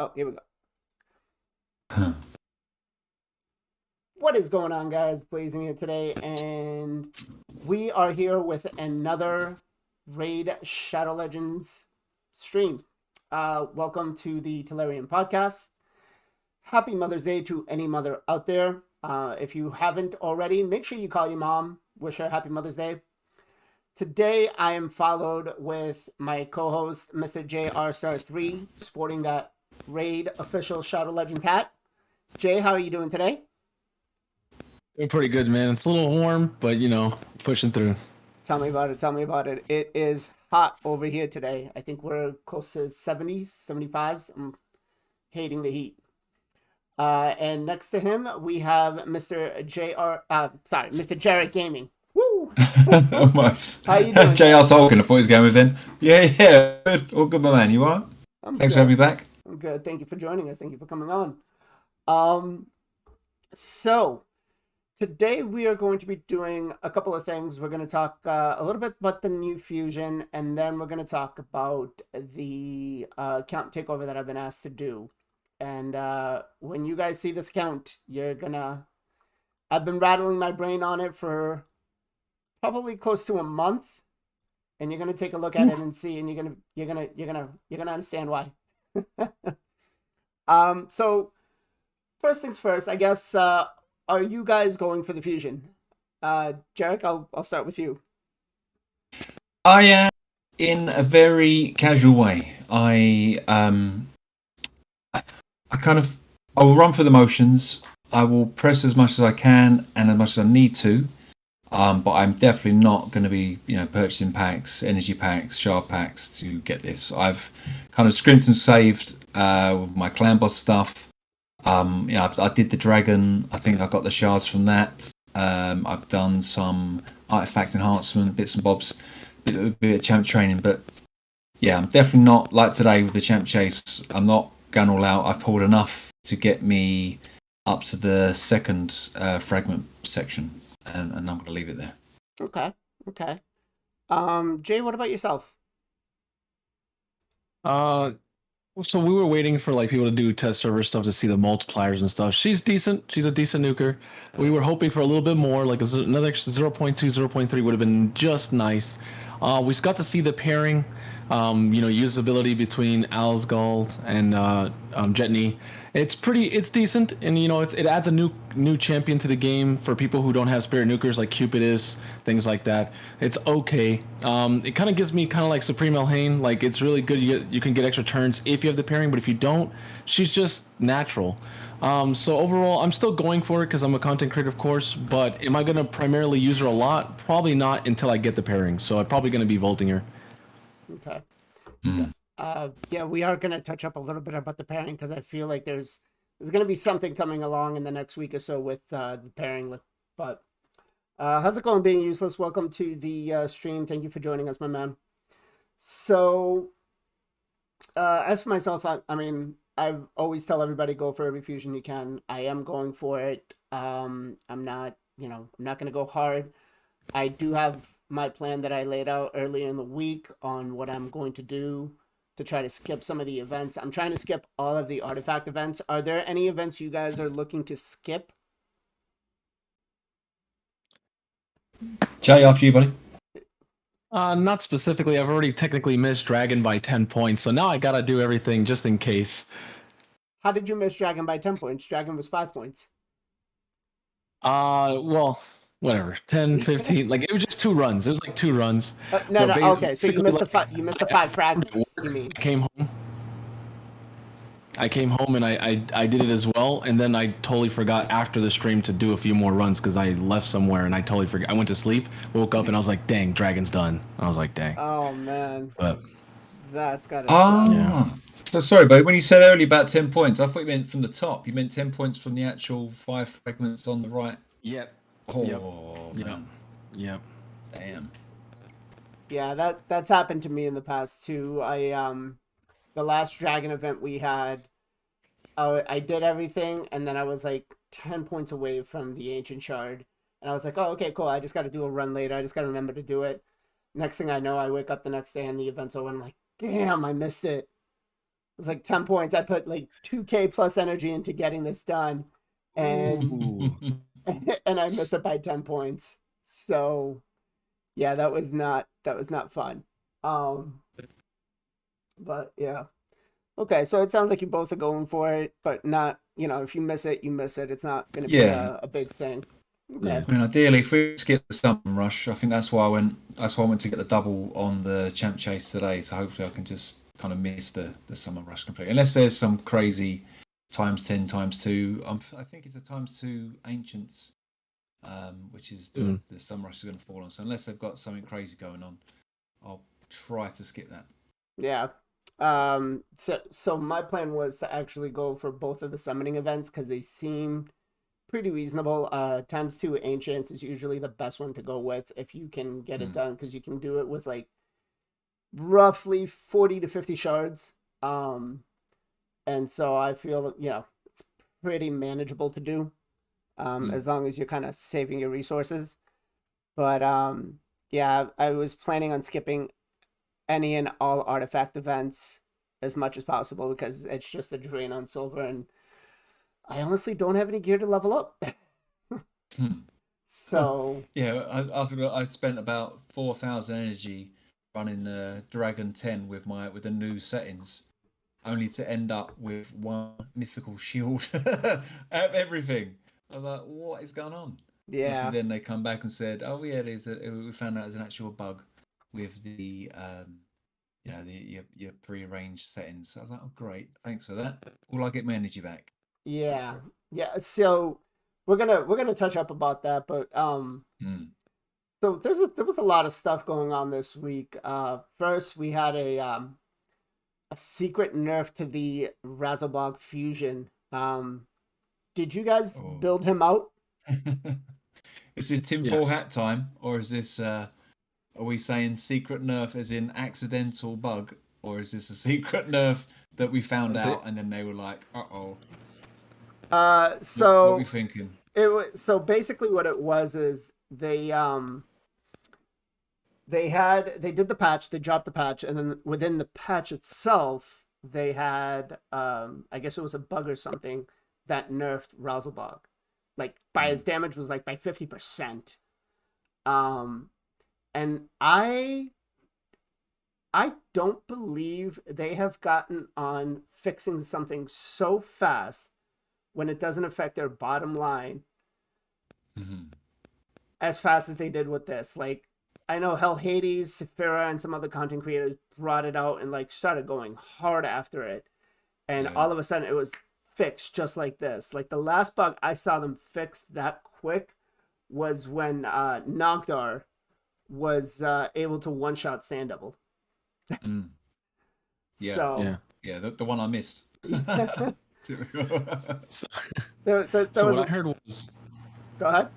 Oh, here we go. Huh. What is going on, guys? Blazing here today, and we are here with another Raid Shadow Legends stream. Welcome to the Tellurian podcast. Happy Mother's Day to any mother out there. If you haven't already, make sure you call your mom. Wish her happy Mother's Day. Today, I am followed with my co-host, Mr. JR Star 3, sporting that Raid official Shadow Legends hat. Jay, how are you doing today? Doing pretty good, man. It's a little warm, but pushing through. Tell me about it. Tell me about it. It is hot over here today. I think we're close to 70s, 75s. I'm hating the heat. And next to him, we have Mr. Jarrett Gaming. Woo! Almost. How you doing? JR Tolkien, I thought he was going with him. Yeah, good. All good, my man. You alright? Thanks for having me back. I'm good. Thank you for joining us. Thank you for coming on. So today we are going to be doing a couple of things. We're going to talk a little bit about the new fusion, and then we're going to talk about the account takeover that I've been asked to do. And when you guys see this account, I've been rattling my brain on it for probably close to a month, and you're gonna take a look at it and see, and you're gonna understand why. So first things first, I guess. Are you guys going for the fusion? Jarek, I'll start with you. I am in a very casual way. I will run for the motions. I will press as much as I can and as much as I need to. But I'm definitely not going to be, purchasing packs, energy packs, shard packs to get this. I've kind of scrimped and saved with my clan boss stuff. I did the dragon. I think I got the shards from that. I've done some artifact enhancement, bits and bobs, bit of champ training. But yeah, I'm definitely not like today with the champ chase. I'm not going all out. I've pulled enough to get me up to the second fragment section, and I'm going to leave it there. Okay. Jay, what about yourself? So we were waiting for people to do test server stuff to see the multipliers and stuff. She's decent. She's a decent nuker. We were hoping for a little bit more, like another 0.2, 0.3 would have been just nice. We got to see the pairing, usability between Alsgald and Jetney. It's decent, and it adds a new champion to the game for people who don't have spirit nukers like Cupid is, things like that. It's okay. It kind of gives me kind of like Supreme Elhain. Like, it's really good. You can get extra turns if you have the pairing, but if you don't, she's just natural. So overall, I'm still going for it because I'm a content creator, of course. But am I gonna primarily use her a lot? Probably not until I get the pairing. So I'm probably gonna be vaulting her. Okay. Mm. Yeah, we are going to touch up a little bit about the pairing because I feel like there's going to be something coming along in the next week or so with the pairing. But how's it going, being useless? Welcome to the stream. Thank you for joining us, my man. So as for myself, I mean, I always tell everybody go for every fusion you can. I am going for it. I'm not going to go hard. I do have my plan that I laid out earlier in the week on what I'm going to do to try to skip some of the events. I'm trying to skip all of the artifact events. Are there any events you guys are looking to skip? Jay, after you, buddy. Not specifically. I've already technically missed Dragon by 10 points, so now I gotta do everything just in case. How did you miss Dragon by 10 points? Dragon was 5 points. Well, whatever. 10, 15. Like, it was just 2 runs. It was like 2 runs. No. Okay, so you missed the 5 fragments. You mean? I came home and I did it as well, and then I totally forgot after the stream to do a few more runs because I left somewhere and I totally forgot. I went to sleep, woke up, and I was like, "Dang, Dragon's done." I was like, "Dang." Oh man, but that's gotta suck. Yeah. So sorry, but when you said earlier about 10 points, I thought you meant from the top. You meant 10 points from the actual 5 fragments on the right. Yep. Oh, yep. man. Yep. Damn. Yeah, that's happened to me in the past too. The last Dragon event we had, I did everything, and then I was like 10 points away from the Ancient Shard. And I was like, oh, okay, cool. I just got to do a run later. I just got to remember to do it. Next thing I know, I wake up the next day and the event's over. And I'm like, damn, I missed it. was like 10 points. I put like 2K plus energy into getting this done, and Ooh. and I missed it by 10 points. So yeah, that was not fun. Um, but yeah. Okay, so it sounds like you both are going for it, but not, if you miss it, you miss it. It's not going to be Yeah, a big thing. Okay. Yeah. I mean, ideally, if we skip the summon rush, I think that's why I went. That's why I went to get the double on the champ chase today. So hopefully, I can just kind of miss the summon rush completely, unless there's some crazy times 10 times 2. I think it's a times 2 ancients, which is the Mm. the summon rush is going to fall on. So unless they've got something crazy going on, I'll try to skip that. Yeah. So my plan was to actually go for both of the summoning events because they seem pretty reasonable. Times two ancients is usually the best one to go with if you can get it Mm. done because you can do it with like roughly 40 to 50 shards. And so I feel, it's pretty manageable to do, Mm. as long as you're kind of saving your resources. But yeah, I was planning on skipping any and all artifact events as much as possible because it's just a drain on silver, and I honestly don't have any gear to level up. Hmm. So Yeah, I spent about 4,000 energy running Dragon 10 with the new settings, only to end up with one mythical shield out of everything. I was like, what is going on? Obviously, yeah, then they come back and said, oh yeah, we found out there's an actual bug with the your pre-arranged settings. I was like, oh great, thanks for that. Will I get my energy back? yeah, yeah. So we're gonna touch up about that, but Hmm. so there was a lot of stuff going on this week. First we had a secret nerf to the Razzleblog fusion. Did you guys Oh. build him out? Is this tinfoil Yes. hat time, or is this? Are we saying secret nerf as in accidental bug, or is this a secret nerf that we found They, out and then they were like, "Uh oh, Uh, what are we so thinking?" so basically what it was is they did the patch, they dropped the patch, and then within the patch itself, they had I guess it was a bug or something that nerfed Razzlebog. Like by his Mm. damage was like by 50%. Um and I don't believe they have gotten on fixing something so fast when it doesn't affect their bottom line Mhm. as fast as they did with this. Like, I know Hell Hades, Saphira, and some other content creators brought it out and like started going hard after it, and Yeah. all of a sudden it was fixed just like this. Like the last bug I saw them fix that quick was when Nogdar was able to one shot Sand Devil. Mm. Yeah. So yeah. Yeah. The one I missed. yeah, Typical. So, there so was what I a, heard was go ahead.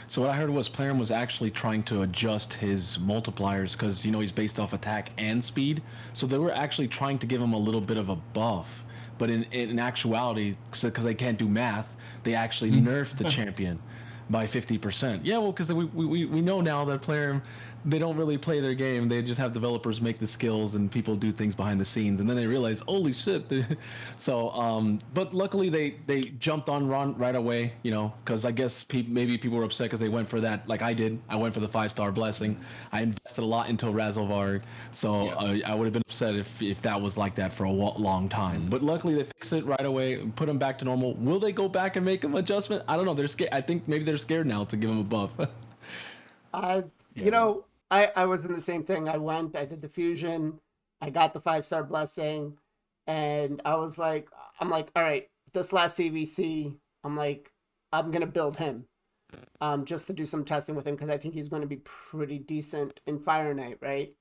So what I heard was Plarium was actually trying to adjust his multipliers because he's based off attack and speed. So they were actually trying to give him a little bit of a buff. But in actuality, because they can't do math, they actually nerfed the champion by 50%. Yeah, well, because we know now that Plarium, they don't really play their game. They just have developers make the skills and people do things behind the scenes, and then they realize, holy shit. So, but luckily they jumped on Ron right away, because I guess maybe people were upset because they went for that, like I did. I went for the 5-star blessing. Mm. I invested a lot into Razzlevarg, so Yeah. I would have been upset if that was like that for a long time. Mm. But luckily they fixed it right away, put him back to normal. Will they go back and make him adjustment? I don't know. They're scared. I think maybe they're scared now to give him a buff. I you Yeah. know, I was in the same thing. I did the fusion, I got the 5-star blessing, and I'm like, all right, this last CVC, I'm like, I'm gonna build him. Just to do some testing with him because I think he's gonna be pretty decent in Fire Knight, right?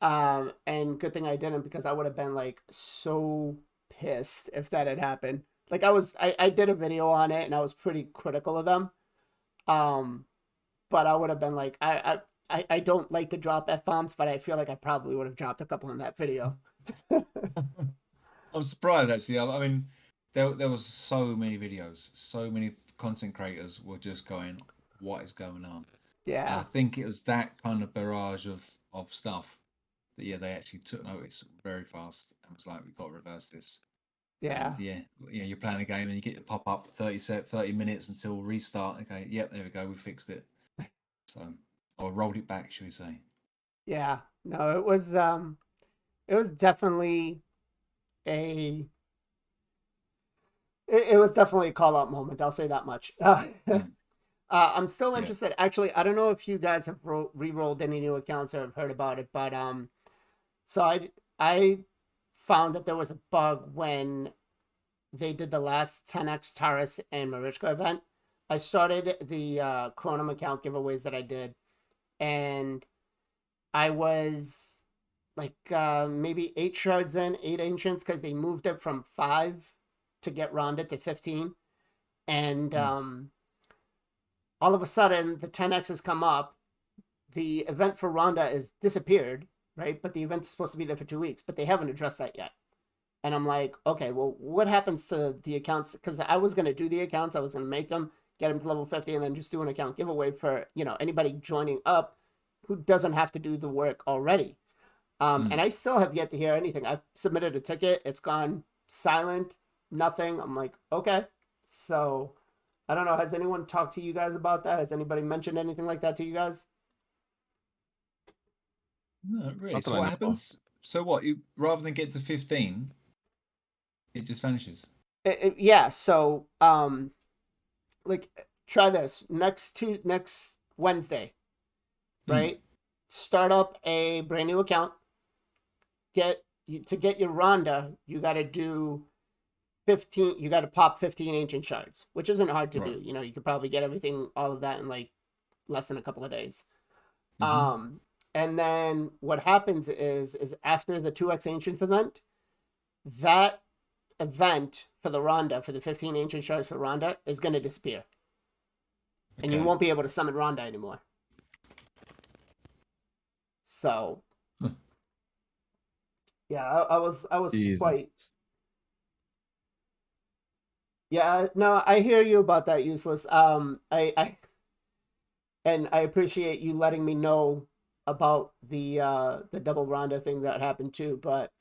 And good thing I didn't because I would have been like so pissed if that had happened. Like I did a video on it and I was pretty critical of them. Um, but I would have been like, I don't like to drop F bombs, but I feel like I probably would have dropped a couple in that video. I'm surprised actually. I mean, there was so many videos, so many content creators were just going, "What is going on?" And I Yeah. think it was that kind of barrage of stuff that yeah they actually took notice very fast and was like, we've got to reverse this. Yeah. And you're playing a game and you get the pop up 30 minutes until restart. Okay, yep, there we go, we fixed it. So, or rolled it back, should we say? Yeah. No, it was definitely a it was definitely a call out moment. I'll say that much. I'm still Yeah. interested. Actually, I don't know if you guys have re-rolled any new accounts or have heard about it, but so I found that there was a bug when they did the last 10x Taurus and Marichka event. I started the Chronom account giveaways that I did, and I was like maybe 8 shards in, 8 ancients, because they moved it from 5 to get Rhonda to 15. And all of a sudden, the 10x's come up. The event for Rhonda is disappeared, right? But the event is supposed to be there for 2 weeks, but they haven't addressed that yet. And I'm like, okay, well, what happens to the accounts? Because I was going to do the accounts. I was going to make them, get them to level 50, and then just do an account giveaway for, anybody joining up who doesn't have to do the work already. And I still have yet to hear anything. I've submitted a ticket. It's gone silent, nothing. I'm like, okay. So I don't know. Has anyone talked to you guys about that? Has anybody mentioned anything like that to you guys? No, really. Not that So I what know happens? So what? You rather than get to 15, it just vanishes. Yeah. So like try this next Wednesday, right? Start up a brand new account. To get your Rhonda, you got to do 15. You got to pop 15 ancient shards, which isn't hard to Right. do. You could probably get all of that in like less than a couple of days. Mhm. And then what happens is after the 2x ancient event, that event for the Rhonda, for the 15 ancient shards for Rhonda, is going to disappear. And you Okay. won't be able to summon Rhonda anymore. So, Huh. yeah, I was Jesus. quite. Yeah, no, I hear you about that, Useless. And I appreciate you letting me know about the double Rhonda thing that happened too. But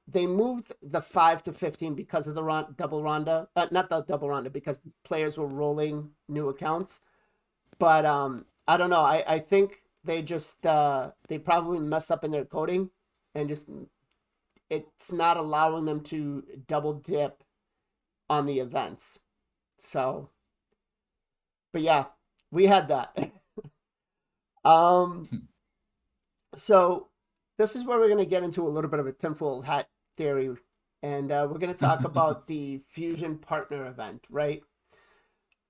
they moved the 5 to 15 because of the double Rhonda, not the double Rhonda, because players were rolling new accounts. But I don't know. I think they just they probably messed up in their coding, and just it's not allowing them to double dip on the events. So, but yeah, we had that. So this is where we're going to get into a little bit of a tinfoil hat theory, and we're going to talk about the fusion partner event, right?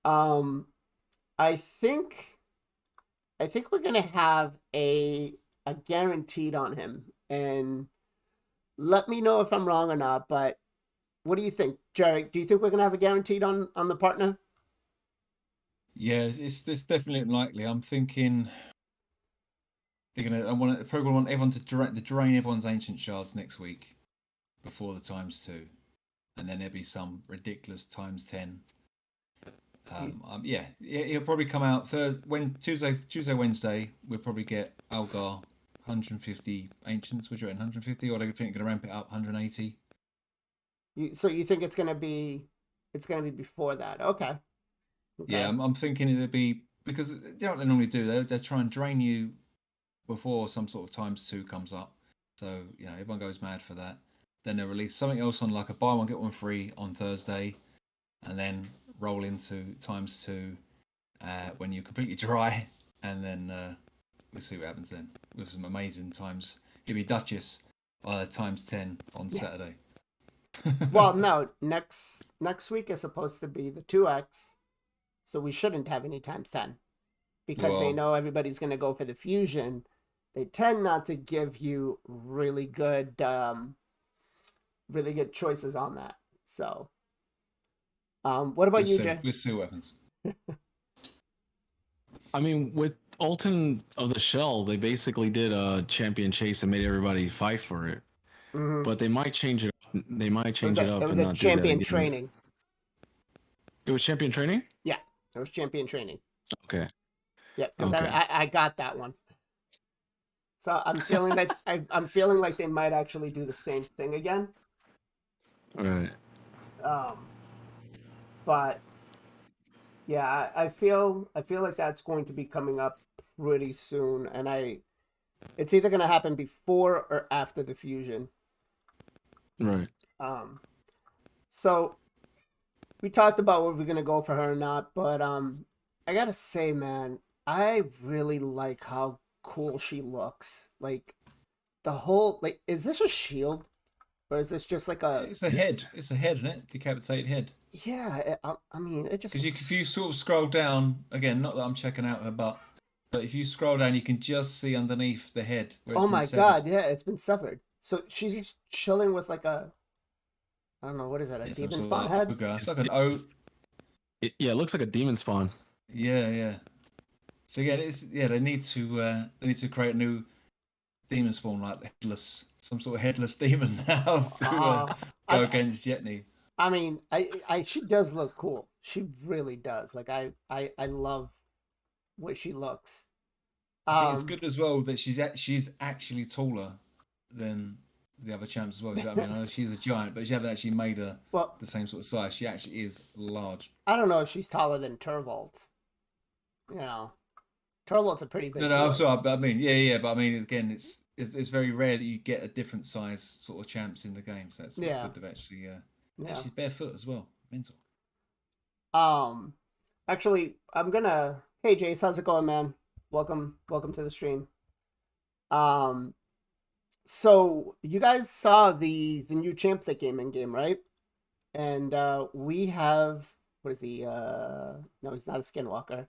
Um, I think we're going to have a guaranteed on him, and let me know if I'm wrong or not. But what do you think, Jarek? Do you think we're going to have a guaranteed on the partner? Yeah, it's definitely unlikely. I'm thinking they're probably want everyone to drain everyone's ancient shards next week before the times 2, and then there'll be some ridiculous times 10. Yeah, he'll probably come out Tuesday, Wednesday. We'll probably get Algar 150 ancients. Would you reckon 150, or they think going to ramp it up 180? So you think it's going to be before that? Okay. Yeah, I'm thinking it'll be because what they normally do. They try and drain you before some sort of times 2 comes up. So everyone goes mad for that. Then they'll release something else on like a buy one get one free on Thursday, and then roll into times 2 when you're completely dry, and then we'll see what happens then with some amazing times. It'll be Duchess times 10 on Saturday. Well, no, next week is supposed to be the 2x, so we shouldn't have any times 10 because they know everybody's going to go for the fusion. They tend not to give you really good choices on that. So, what about you, Jay? We'll see what happens. I mean, with Alton of the Shell, they basically did a champion chase and made everybody fight for it. Mm-hmm. But they might change it. They might change it up. It was and a not do that champion again. training. It was champion training? Yeah, it was champion training. Okay. Yeah, because Okay. I got that one. So I'm feeling that I'm feeling like they might actually do the same thing again. Right. Um, but yeah, I feel like that's going to be coming up pretty soon, and it's either going to happen before or after the fusion. Right. Um, so we talked about where we're going to go for her or not, but I gotta say, man, I really like how cool she looks. Like the whole like, is this a shield or is this just like a? It's a head. It's a head, isn't it? Decapitated head. Yeah, I mean, it just Because if you looks. sort of scroll down again, not that I'm checking out her butt, but if you scroll down, you can just see underneath the head where it's Oh been my severed. God, yeah, it's been severed. So she's just chilling with like a, I don't know, what is that, a Yeah, some demon sort of spawn head? ogre. It's It's, like an O. yeah, it looks like a demon spawn. Yeah, yeah. So yeah, they need to create a new demon spawn like the headless, some sort of headless demon now to go I, against Jetney. I mean, she does look cool. She really does. Like I love what she looks. I think it's Um, good as well that she's actually taller than the other champs as well. You know what I mean? I know she's a giant, but she haven't actually made her well, the same sort of size. She actually is large. I don't know if she's taller than Turvold. You know, Turvold's a pretty No, big no, I'm boy. sorry, but I mean, yeah, but I mean, again, it's very rare that you get a different size sort of champs in the game. So it's Yeah, good to actually. yeah. She's barefoot as well. Mental. Um, actually, I'm gonna. Hey, Jace, how's it going, man? Welcome to the stream. Um, so you guys saw the new champs that came in game, right? And we have what is he? No, he's not a skinwalker.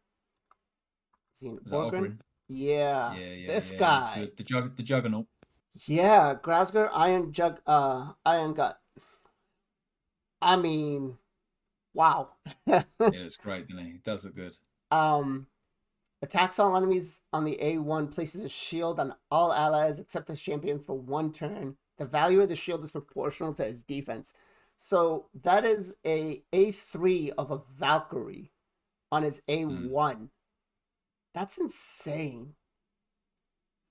Is he an Was that Orgrin? Ogren? Yeah, this Yeah. He's guy. good. The Juggernaut. Yeah, Grasger Iron Gut. I mean, wow. Yeah, it's great, doesn't he? He does look good. um, Attacks all enemies on the A1, places a shield on all allies except the champion for one turn. The value of the shield is proportional to his defense. So that is a A3 of a Valkyrie on his Mm. A1. That's insane.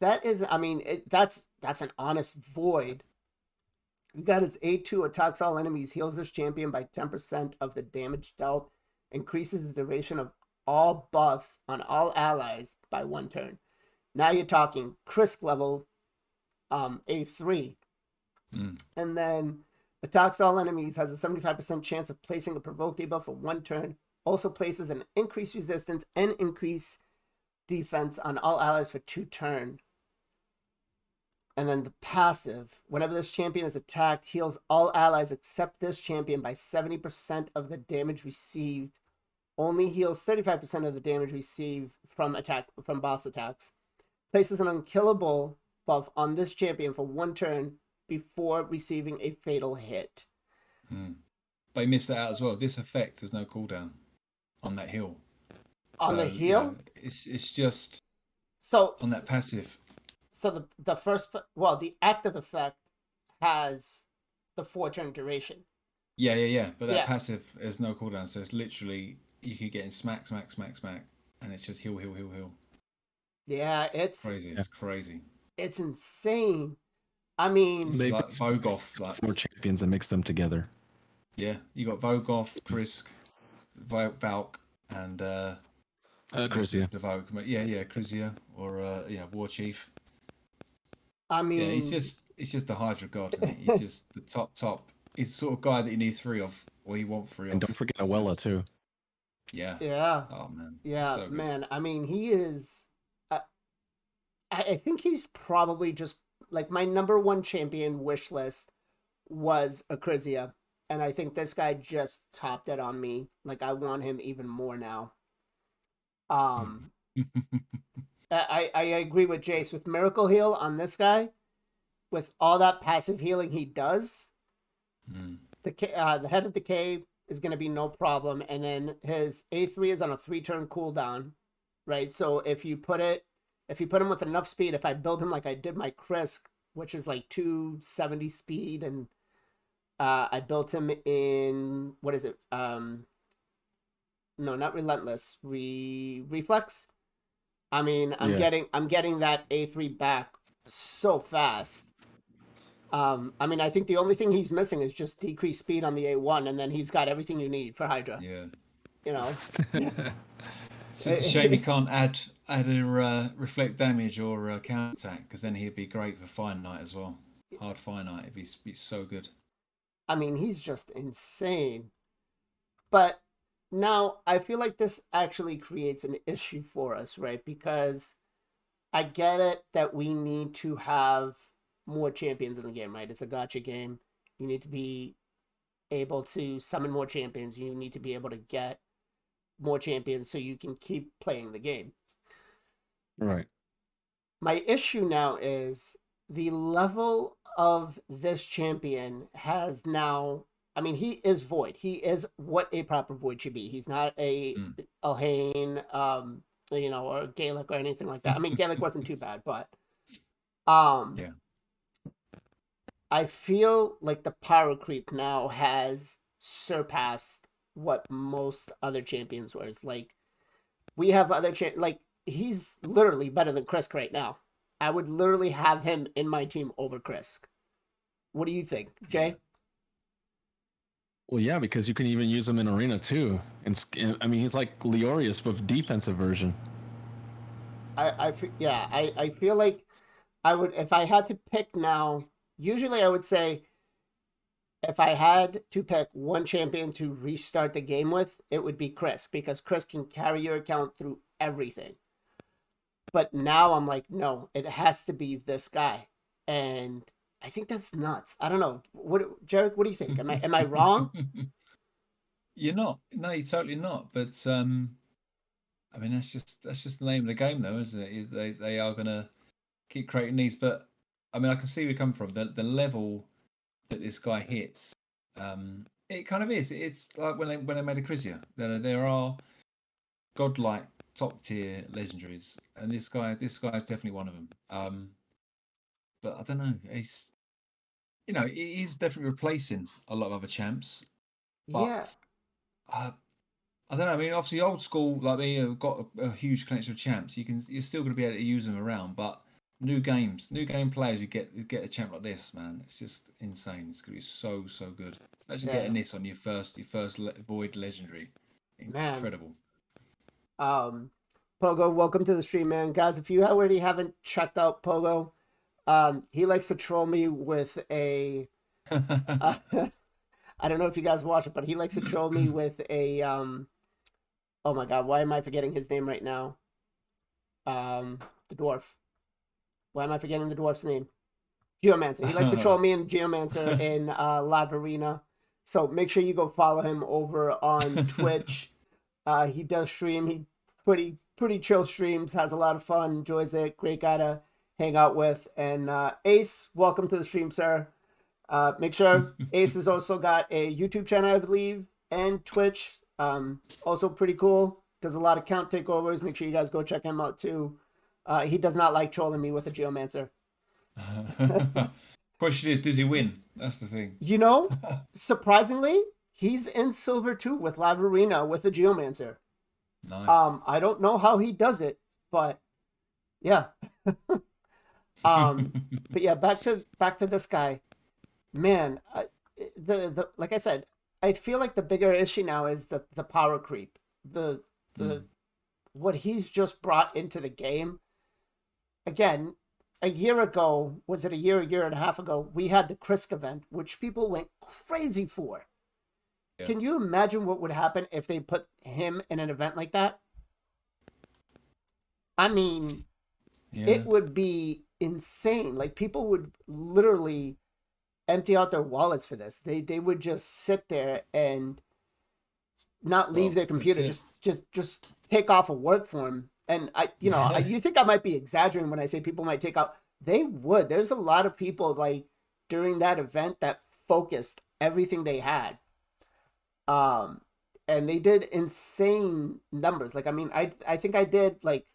That is, I mean, that's an honest void. You got his A2 attacks all enemies, heals this champion by 10% of the damage dealt, increases the duration of all buffs on all allies by one turn. Now you're talking Krisk level A3. Mm. And then attacks all enemies, has a 75% chance of placing a provoke debuff for one turn. Also places an increased resistance and increased defense on all allies for 2 turns. And then the passive, whenever this champion is attacked, heals all allies except this champion by 70% of the damage received. Only heals 35% of the damage received from boss attacks. Places an unkillable buff on this champion for one turn before receiving a fatal hit. Mm. But he missed that out as well. This effect has no cooldown on that heal. On the So, heal? it's just So on that passive. so the first, well, the active effect has the 4 turn duration. Yeah. But that Yeah. passive has no cooldown, so it's literally you can get in smack, and it's just heal. Yeah, Crazy. It's crazy. it's insane. I mean, It's They like Vogoth, like 4 champions and mix them together. yeah. You got Vogoth, Krisk, Valk, and Chrysia. the Vogue. Yeah, Chrysia or War Chief. I Yeah, mean, he's just the Hydra god, isn't he? He's just the top. He's the sort of guy that you need 3 of, or you want 3 And of. don't forget It's Awella just- too. Yeah. yeah, Oh man. yeah, So good. man. I mean, he is. I think he's probably just like my number one champion wish list was Acrizia, and I think this guy just topped it on me. Like I want him even more now. I agree with Jace with Miracle Heal on this guy. With all that passive healing he does, Mm. the head of decay is going to be no problem, and then his A3 is on a 3 turn cooldown, right? So if you put him with enough speed, if I build him like I did my Krisk, which is like 270 speed, and I built him in what is it? No, not relentless. Reflex. I mean, I'm Yeah. getting that A3 back so fast. I mean, I think the only thing he's missing is just decreased speed on the A1, and then he's got everything you need for Hydra. Yeah. You know, It's just a shame he can't add a reflect damage or counter attack, because then he'd be great for Fire Knight as well. Hard Fire Knight, it'd be so good. I mean, he's just insane. But now I feel like this actually creates an issue for us, right? Because I get it that we need to have more champions in the game, right? It's a gacha game. You need to be able to summon more champions. You need to be able to get more champions so you can keep playing the game. Right. My issue now is the level of this champion has now. I mean, he is Void. He is what a proper Void should be. He's not a Elhain, or Gaelic or anything like that. I mean, Gaelic wasn't too bad, but Yeah. I feel like the power creep now has surpassed what most other champions was. Like, we have other like, he's literally better than Krisk right now. I would literally have him in my team over Krisk. What do you think, Jay? Well, yeah, because you can even use him in arena too. And I mean, he's like Leorius with defensive version. I feel like I would, if I had to pick now. Usually, I would say if I had to pick one champion to restart the game with, it would be Krisk, because Krisk can carry your account through everything. But now I'm like, no, it has to be this guy, and I think that's nuts. I don't know. Jarek? What do you think? Am I wrong? You're not. No, you're totally not. But I mean, that's just the name of the game, though, isn't it? They are gonna keep creating these. But I mean, I can see where you come from. The level that this guy hits, it kind of is. It's like when they made a Crisia. There are godlike top tier legendaries, and this guy is definitely one of them. But I don't know. He's definitely replacing a lot of other champs. But Yeah. I don't know. I mean, obviously, old school like me have got a huge collection of champs. You're still going to be able to use them around, but new game players, you get a champ like this, man. It's just insane. It's going to be so good. Imagine getting this on your first Void legendary. Incredible. Man. Pogo, welcome to the stream, man. Guys, if you already haven't checked out Pogo, he likes to troll me with a. I don't know if you guys watch it, but he likes to troll me with a. Oh my God, why am I forgetting his name right now? The dwarf. Why am I forgetting the dwarf's name? Geomancer. He likes to troll me in Geomancer in Live Arena. So make sure you go follow him over on Twitch. He does stream. He pretty chill streams, has a lot of fun, enjoys it. Great guy to hang out with. And Ace, welcome to the stream, sir. Make sure Ace has also got a YouTube channel, I believe, and Twitch. Also pretty cool. Does a lot of count takeovers. Make sure you guys go check him out too. He does not like trolling me with a Geomancer. Question is, does he win? That's the thing. Surprisingly, he's in silver too with Live Arena with a Geomancer. Nice. I don't know how he does it, but yeah. But yeah, back to this guy. Man, the like I said, I feel like the bigger issue now is the power creep. The what he's just brought into the game. Again, a year ago, was it a year and a half ago, we had the Krisk event, which people went crazy for. Yeah. Can you imagine what would happen if they put him in an event like that? I mean, It would be insane. Like, people would literally empty out their wallets for this. They would just sit there and not leave their computer, just take off of work for him. And you think I might be exaggerating when I say people might take out. They would. There's a lot of people like during that event that focused everything they had. And they did insane numbers. Like, I mean, I think I did like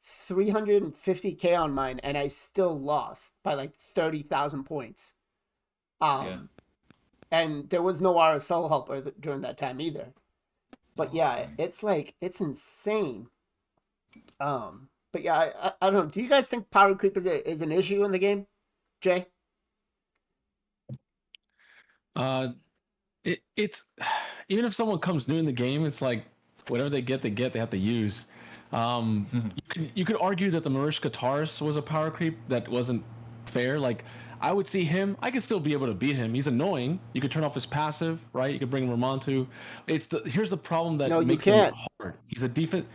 350K on mine, and I still lost by like 30,000 points. And there was no RSL helper during that time either. But yeah, it's insane. But yeah, I don't know. Do you guys think power creep is an issue in the game, Jay? It's even if someone comes new in the game, it's like whatever they get, they have to use. You could argue that the Marishka Taurus was a power creep that wasn't fair. Like I would see him, I could still be able to beat him. He's annoying. You could turn off his passive, right? You could bring Ramontu. Here's the problem that No, you makes can't. him hard. He's a defense.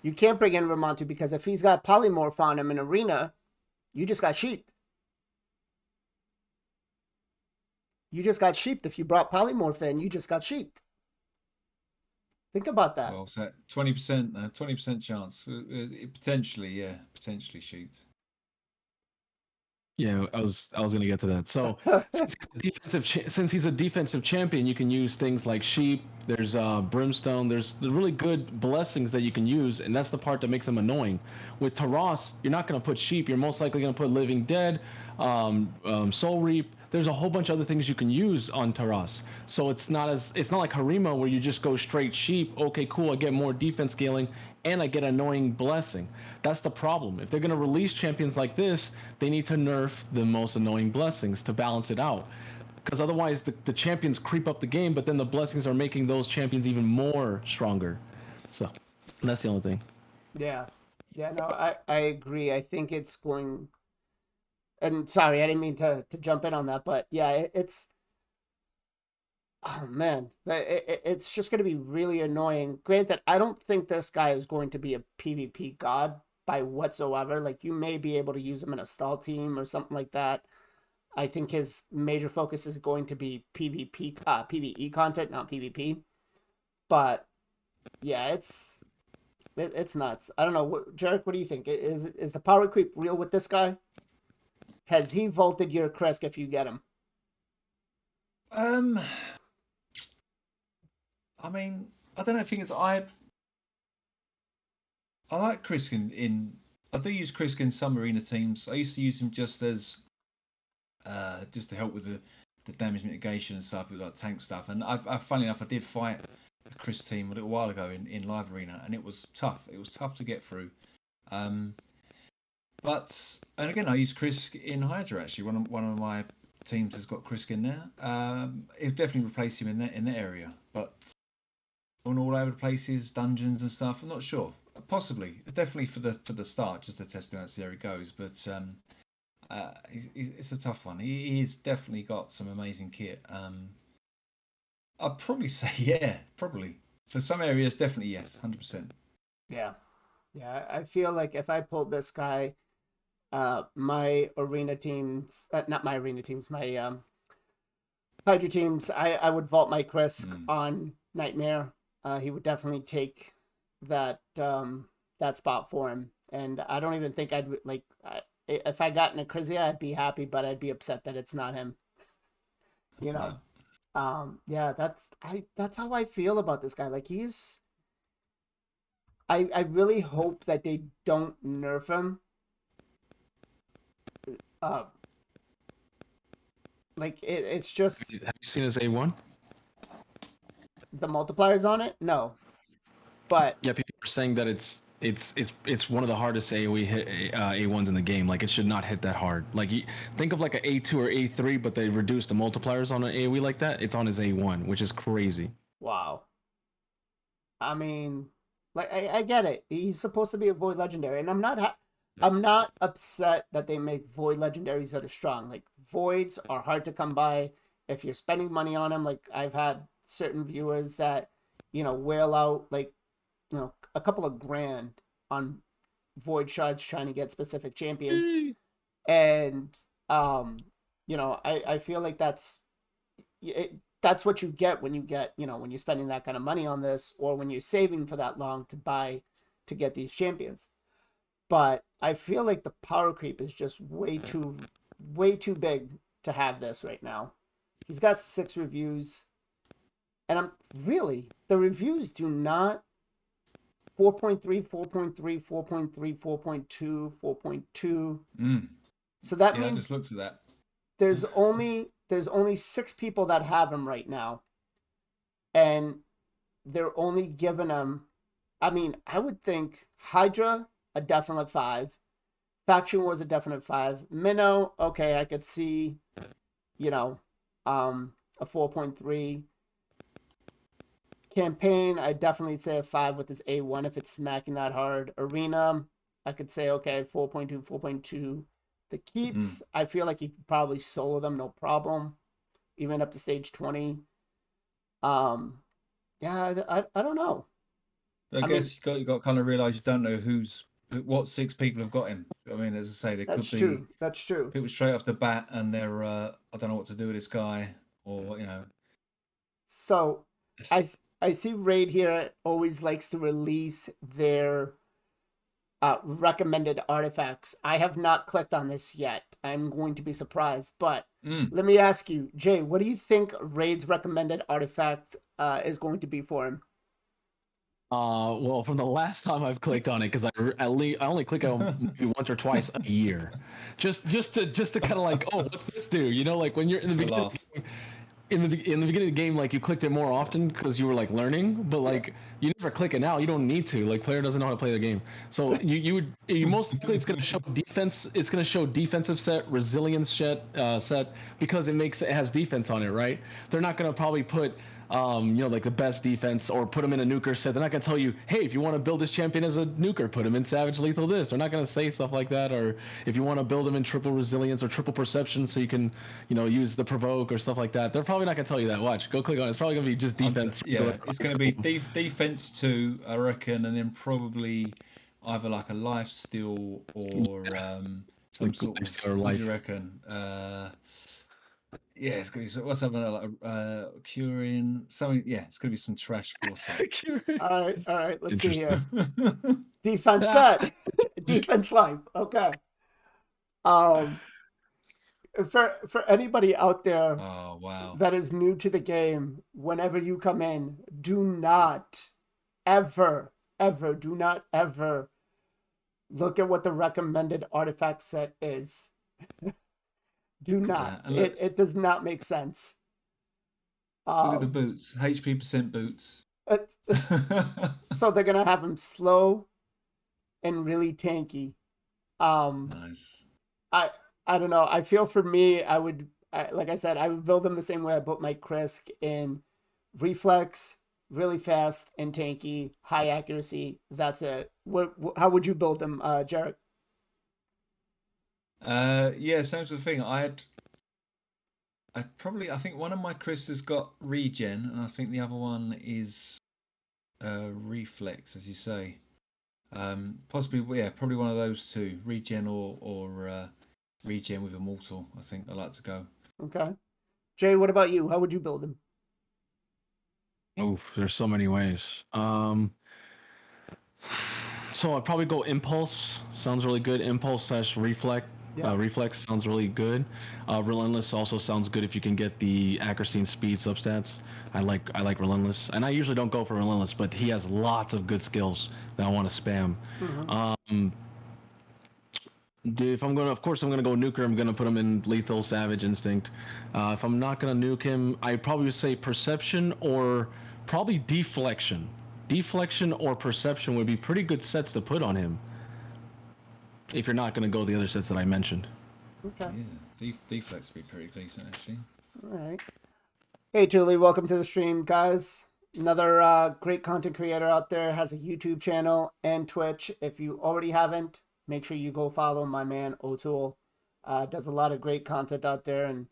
You can't bring in Ramontu because if he's got polymorph on him in arena, you just got sheeped. You just got sheeped. If you brought polymorph in, you just got sheeped. Think about that. Well, so 20%, 20% chance. Potentially shoot. Yeah, I was gonna get to that. So since he's a defensive champion, you can use things like sheep. There's brimstone. There's the really good blessings that you can use, and that's the part that makes him annoying. With Taras, you're not gonna put sheep. You're most likely gonna put living dead, soul reap. There's a whole bunch of other things you can use on Taras. So it's not like Harima where you just go straight sheep. Okay, cool. I get more defense scaling, and I get annoying blessing. That's the problem. If they're going to release champions like this, they need to nerf the most annoying blessings to balance it out. Because otherwise, the champions creep up the game, but then the blessings are making those champions even more stronger. So that's the only thing. Yeah. Yeah, no, I agree. I think it's going... And sorry, I didn't mean to jump in on that, but yeah, it's... Oh, man. It's just going to be really annoying. Granted, I don't think this guy is going to be a PvP god by whatsoever. Like, you may be able to use him in a stall team or something like that. I think his major focus is going to be PvE content, not PvP. But, yeah, it's nuts. I don't know. Jarek, what do you think? Is the power creep real with this guy? Has he vaulted your Kresk if you get him? I mean, I don't know. The thing is, I like Kriskin I do use Kriskin in some arena teams. I used to use him just as just to help with the damage mitigation and stuff, with like tank stuff. And funnily enough, I did fight a Chris team a little while ago in live arena, and it was tough. It was tough to get through. But and again, I use Chris in Hydra actually. One of my teams has got Kriskin there. It'll definitely replace him in that area, but on all over the places, dungeons and stuff. I'm not sure. Possibly, definitely for the start, just to test him out, see how he goes. But it's a tough one. He's definitely got some amazing kit. I'd probably say yeah, probably for some areas, definitely yes, 100%. Yeah, I feel like if I pulled this guy, my arena teams, not my arena teams, my Hydra teams, I would vault my Krisk on Nightmare. He would definitely take that spot for him, and I don't even think I'd like if I got in a Krizia, I'd be happy, but I'd be upset that it's not him. You know, yeah, that's how I feel about this guy. Like I really hope that they don't nerf him. Like it's just. Have you seen his A1? The multipliers on it? No. But yeah, people are saying that it's one of the hardest AoE hit A1s in the game. Like it should not hit that hard. Like think of like an A2 or A3, but they reduced the multipliers on an AoE like that. It's on his A1, which is crazy. Wow. I mean, like I get it. He's supposed to be a Void Legendary, and I'm not upset that they make Void Legendaries that are strong. Like Voids are hard to come by if you're spending money on them. Like I've had certain viewers that, whale out like, a couple of grand on Void Shards trying to get specific champions. And, I feel like that's what you get when you get, when you're spending that kind of money on this, or when you're saving for that long to get these champions. But I feel like the power creep is just way too big to have this right now. He's got 6 reviews. And the reviews do not 4.3, 4.3, 4.3, 4.2, 4.2. So that means I just looked at that. There's only 6 people that have him right now. And they're only giving him, I mean, I would think Hydra a definite 5. Faction was a definite 5. Minnow, okay, I could see, you know, a 4.3. Campaign, I definitely say a 5 with his A1 if it's smacking that hard. Arena, I could say, okay, 4.2, 4.2. The keeps, I feel like you could probably solo them, no problem, even up to stage 20. Yeah, I don't know. I guess you got to kind of realize you don't know what 6 people have got him. I mean, as I say, there That's could be true. That's true. people straight off the bat and they're I don't know what to do with this guy, or So I see Raid here always likes to release their recommended artifacts. I have not clicked on this yet. I'm going to be surprised. But let me ask you, Jay, what do you think Raid's recommended artifact is going to be for him? Well, from the last time I've clicked on it, because I only click on it maybe once or twice a year, just to kind of like, oh, what's this do? You know, like when you're in the beginning, in the beginning of the game, like you clicked it more often because you were like learning, but like you never click it now. You don't need to. Like player doesn't know how to play the game, so you most likely it's gonna show defense. It's gonna show defensive set, resilience set because it has defense on it, right? They're not gonna probably put like the best defense or put them in a nuker set. They're not going to tell you, hey, if you want to build this champion as a nuker, put him in savage lethal this. They're not going to say stuff like that. Or if you want to build him in triple resilience or triple perception so you can, use the provoke or stuff like that. They're probably not going to tell you that. Watch, go click on it. It's probably going to be just defense. It's going to be defense 2, I reckon, and then probably either like a life steal or some like sort of, or what life. do you reckon? Yeah, it's gonna be what's something like curing something. Yeah, it's gonna be some trash foresight. All right. Let's see here. Defense set, defense life. Okay. For anybody out there, oh wow, that is new to the game, whenever you come in, do not ever, do not ever look at what the recommended artifact set is. Do not. It does not make sense. Look at the boots. HP percent boots. So they're gonna have him slow and really tanky. Nice. I don't know. I feel for me, like I said, I would build him the same way I built my Krisk in reflex, really fast and tanky, high accuracy. That's it. How would you build them, Jarrett? Yeah, same sort of thing. I think one of my Krists has got regen, and I think the other one is reflex, as you say. Possibly, yeah, probably one of those two, regen or regen with immortal. I think I like to go. Okay, Jay, what about you? How would you build him? Oof, there's so many ways. So I'd probably go impulse. Sounds really good. Impulse / reflex. Yeah. Reflex sounds really good. Relentless also sounds good if you can get the accuracy and speed substats. I like Relentless, and I usually don't go for Relentless, but he has lots of good skills that I want to spam. Mm-hmm. If I'm gonna, of course, I'm gonna go nuker. I'm gonna put him in lethal, savage, instinct. If I'm not gonna nuke him, I probably would say perception or probably deflection. Deflection or perception would be pretty good sets to put on him. If you're not gonna go the other sets that I mentioned. Okay. Yeah, deflex would be pretty decent actually. All right. Hey, Julie, welcome to the stream, guys. Another great content creator out there, has a YouTube channel and Twitch. If you already haven't, make sure you go follow my man O'Toole. Does a lot of great content out there, and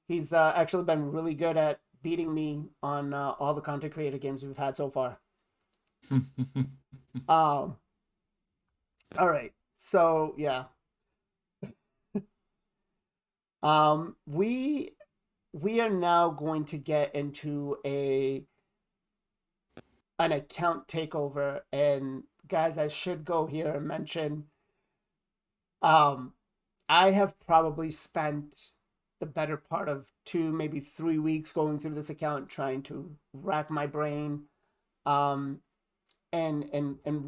he's actually been really good at beating me on all the content creator games we've had so far. All right, so yeah, we are now going to get into an account takeover, and guys, I should go here and mention, I have probably spent the better part of 2, maybe 3 weeks going through this account, trying to rack my brain, and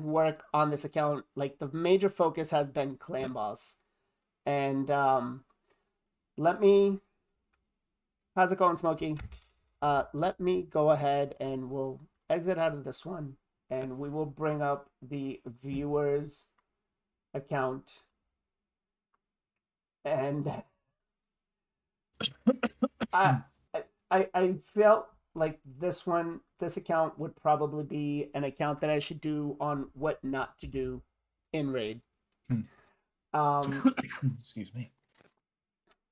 work on this account. Like, the major focus has been Clan Boss, and how's it going, Smokey? Let me go ahead and we'll exit out of this one, and we will bring up the viewers account, and I I felt like this account would probably be an account that I should do on what not to do in raid. Excuse me.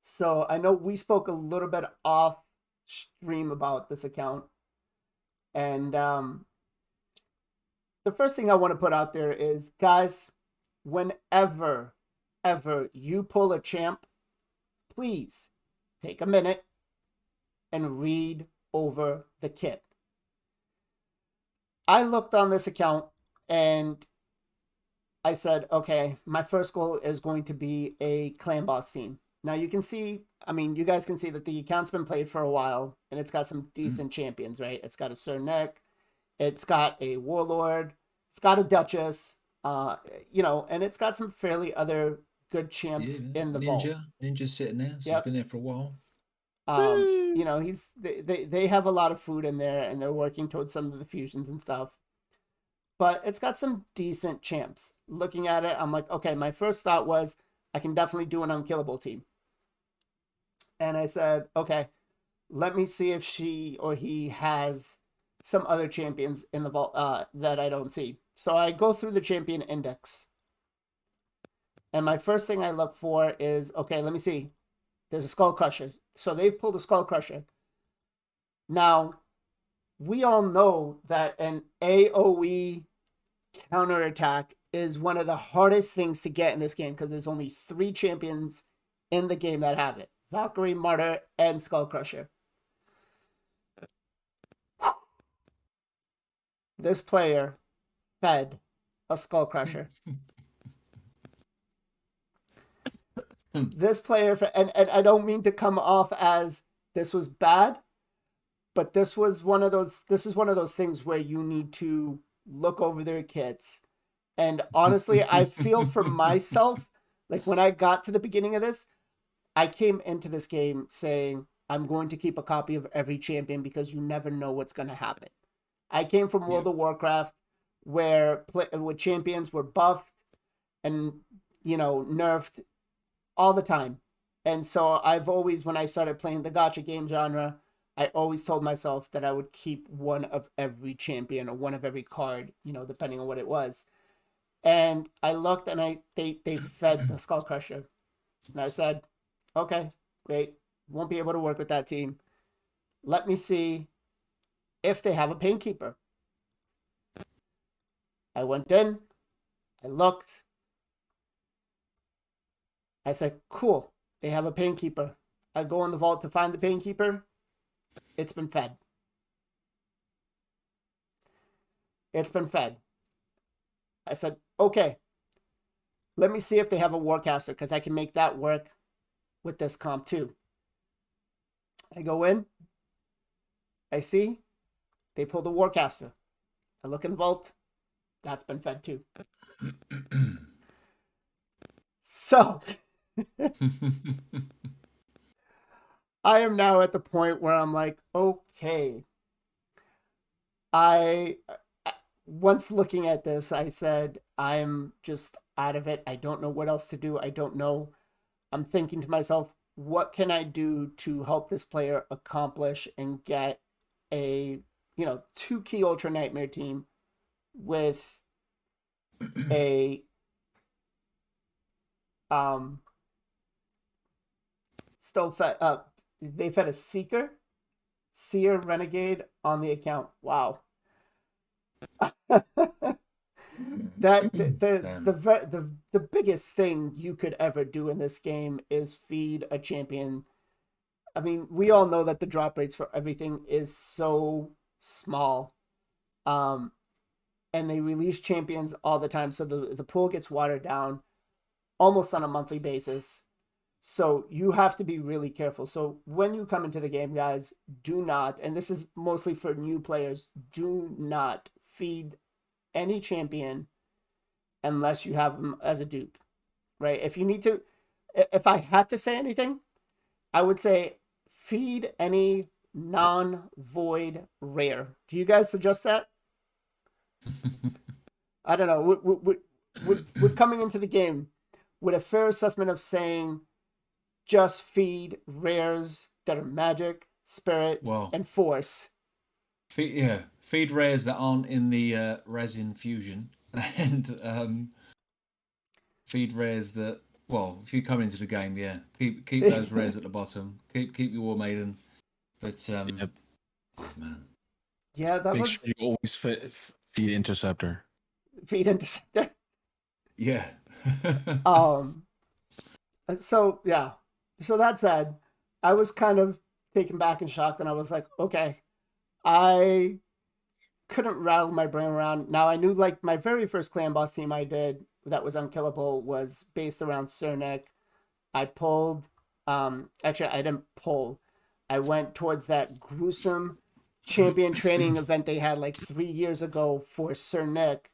So I know we spoke a little bit off stream about this account, and the first thing I want to put out there is, guys, whenever ever you pull a champ, please take a minute and read over the kit. I looked on this account and I said, okay, my first goal is going to be a clan boss team. Now you can see, I mean, you guys can see that the account's been played for a while and it's got some decent champions, right? It's got a Sir Nick, it's got a Warlord, it's got a Duchess, you know, and it's got some fairly other good champs in the vault. Ninja's sitting there, so Yep. he's been there for a while. You know, they have a lot of food in there and they're working towards some of the fusions and stuff. But it's got some decent champs. Looking at it, I'm like, okay, my first thought was I can definitely do an unkillable team. And I said, okay, let me see if she or he has some other champions in the vault that I don't see. So I go through the champion index. And my first thing I look for is, okay, let me see. There's a Skull Crusher. So they've pulled a Skull Crusher. Now, we all know that an AoE counterattack is one of the hardest things to get in this game because there's only 3 champions in the game that have it. Valkyrie, Martyr, and Skull Crusher. This player fed a Skull Crusher. This player, and I don't mean to come off as this was bad, but this is one of those things where you need to look over their kits. And honestly, I feel for myself, like when I got to the beginning of this, I came into this game saying, I'm going to keep a copy of every champion because you never know what's going to happen. I came from World of Warcraft where champions were buffed and, you know, nerfed all the time. And so I've always, when I started playing the gacha game genre, I always told myself that I would keep one of every champion or one of every card, you know, depending on what it was. And I looked and they fed the Skull Crusher. And I said, okay, great. Won't be able to work with that team. Let me see if they have a Painkeeper. I went in, I looked. I said, cool, they have a Painkeeper. I go in the vault to find the Painkeeper. It's been fed. It's been fed. I said, okay, let me see if they have a Warcaster because I can make that work with this comp too. I go in. I see they pulled a Warcaster. I look in the vault. That's been fed too. So I am now at the point where I'm like, okay. Once looking at this, I said, I'm just out of it. I don't know what else to do. I don't know. I'm thinking to myself, what can I do to help this player accomplish and get a, 2 key Ultra Nightmare team with a still fed up. They fed a Seer Renegade on the account. Wow. That the biggest thing you could ever do in this game is feed a champion. I mean, we all know that the drop rates for everything is so small. And they release champions all the time, so the pool gets watered down almost on a monthly basis. So you have to be really careful. So when you come into the game, guys, do not, and this is mostly for new players, do not feed any champion unless you have them as a dupe, right? If you need to, if I had to say anything, I would say feed any non-void rare. Do you guys suggest that? I don't know. would coming into the game, would a fair assessment of saying just feed rares that are magic, spirit, Well, and force? feed rares that aren't in the resin fusion, and feed rares that. Well, if you come into the game, yeah, keep those rares at the bottom. Keep your War Maiden, but Yep. man, Yeah, that Make was sure you always feed interceptor. feed interceptor. yeah. So yeah. So that said, I was kind of taken back and shocked, and I was like, okay, I couldn't rattle my brain around. Now I knew like my very first clan boss team I did that was unkillable was based around Cernic. I pulled, actually I didn't pull. I went towards that gruesome champion training event they had like 3 years ago for Cernic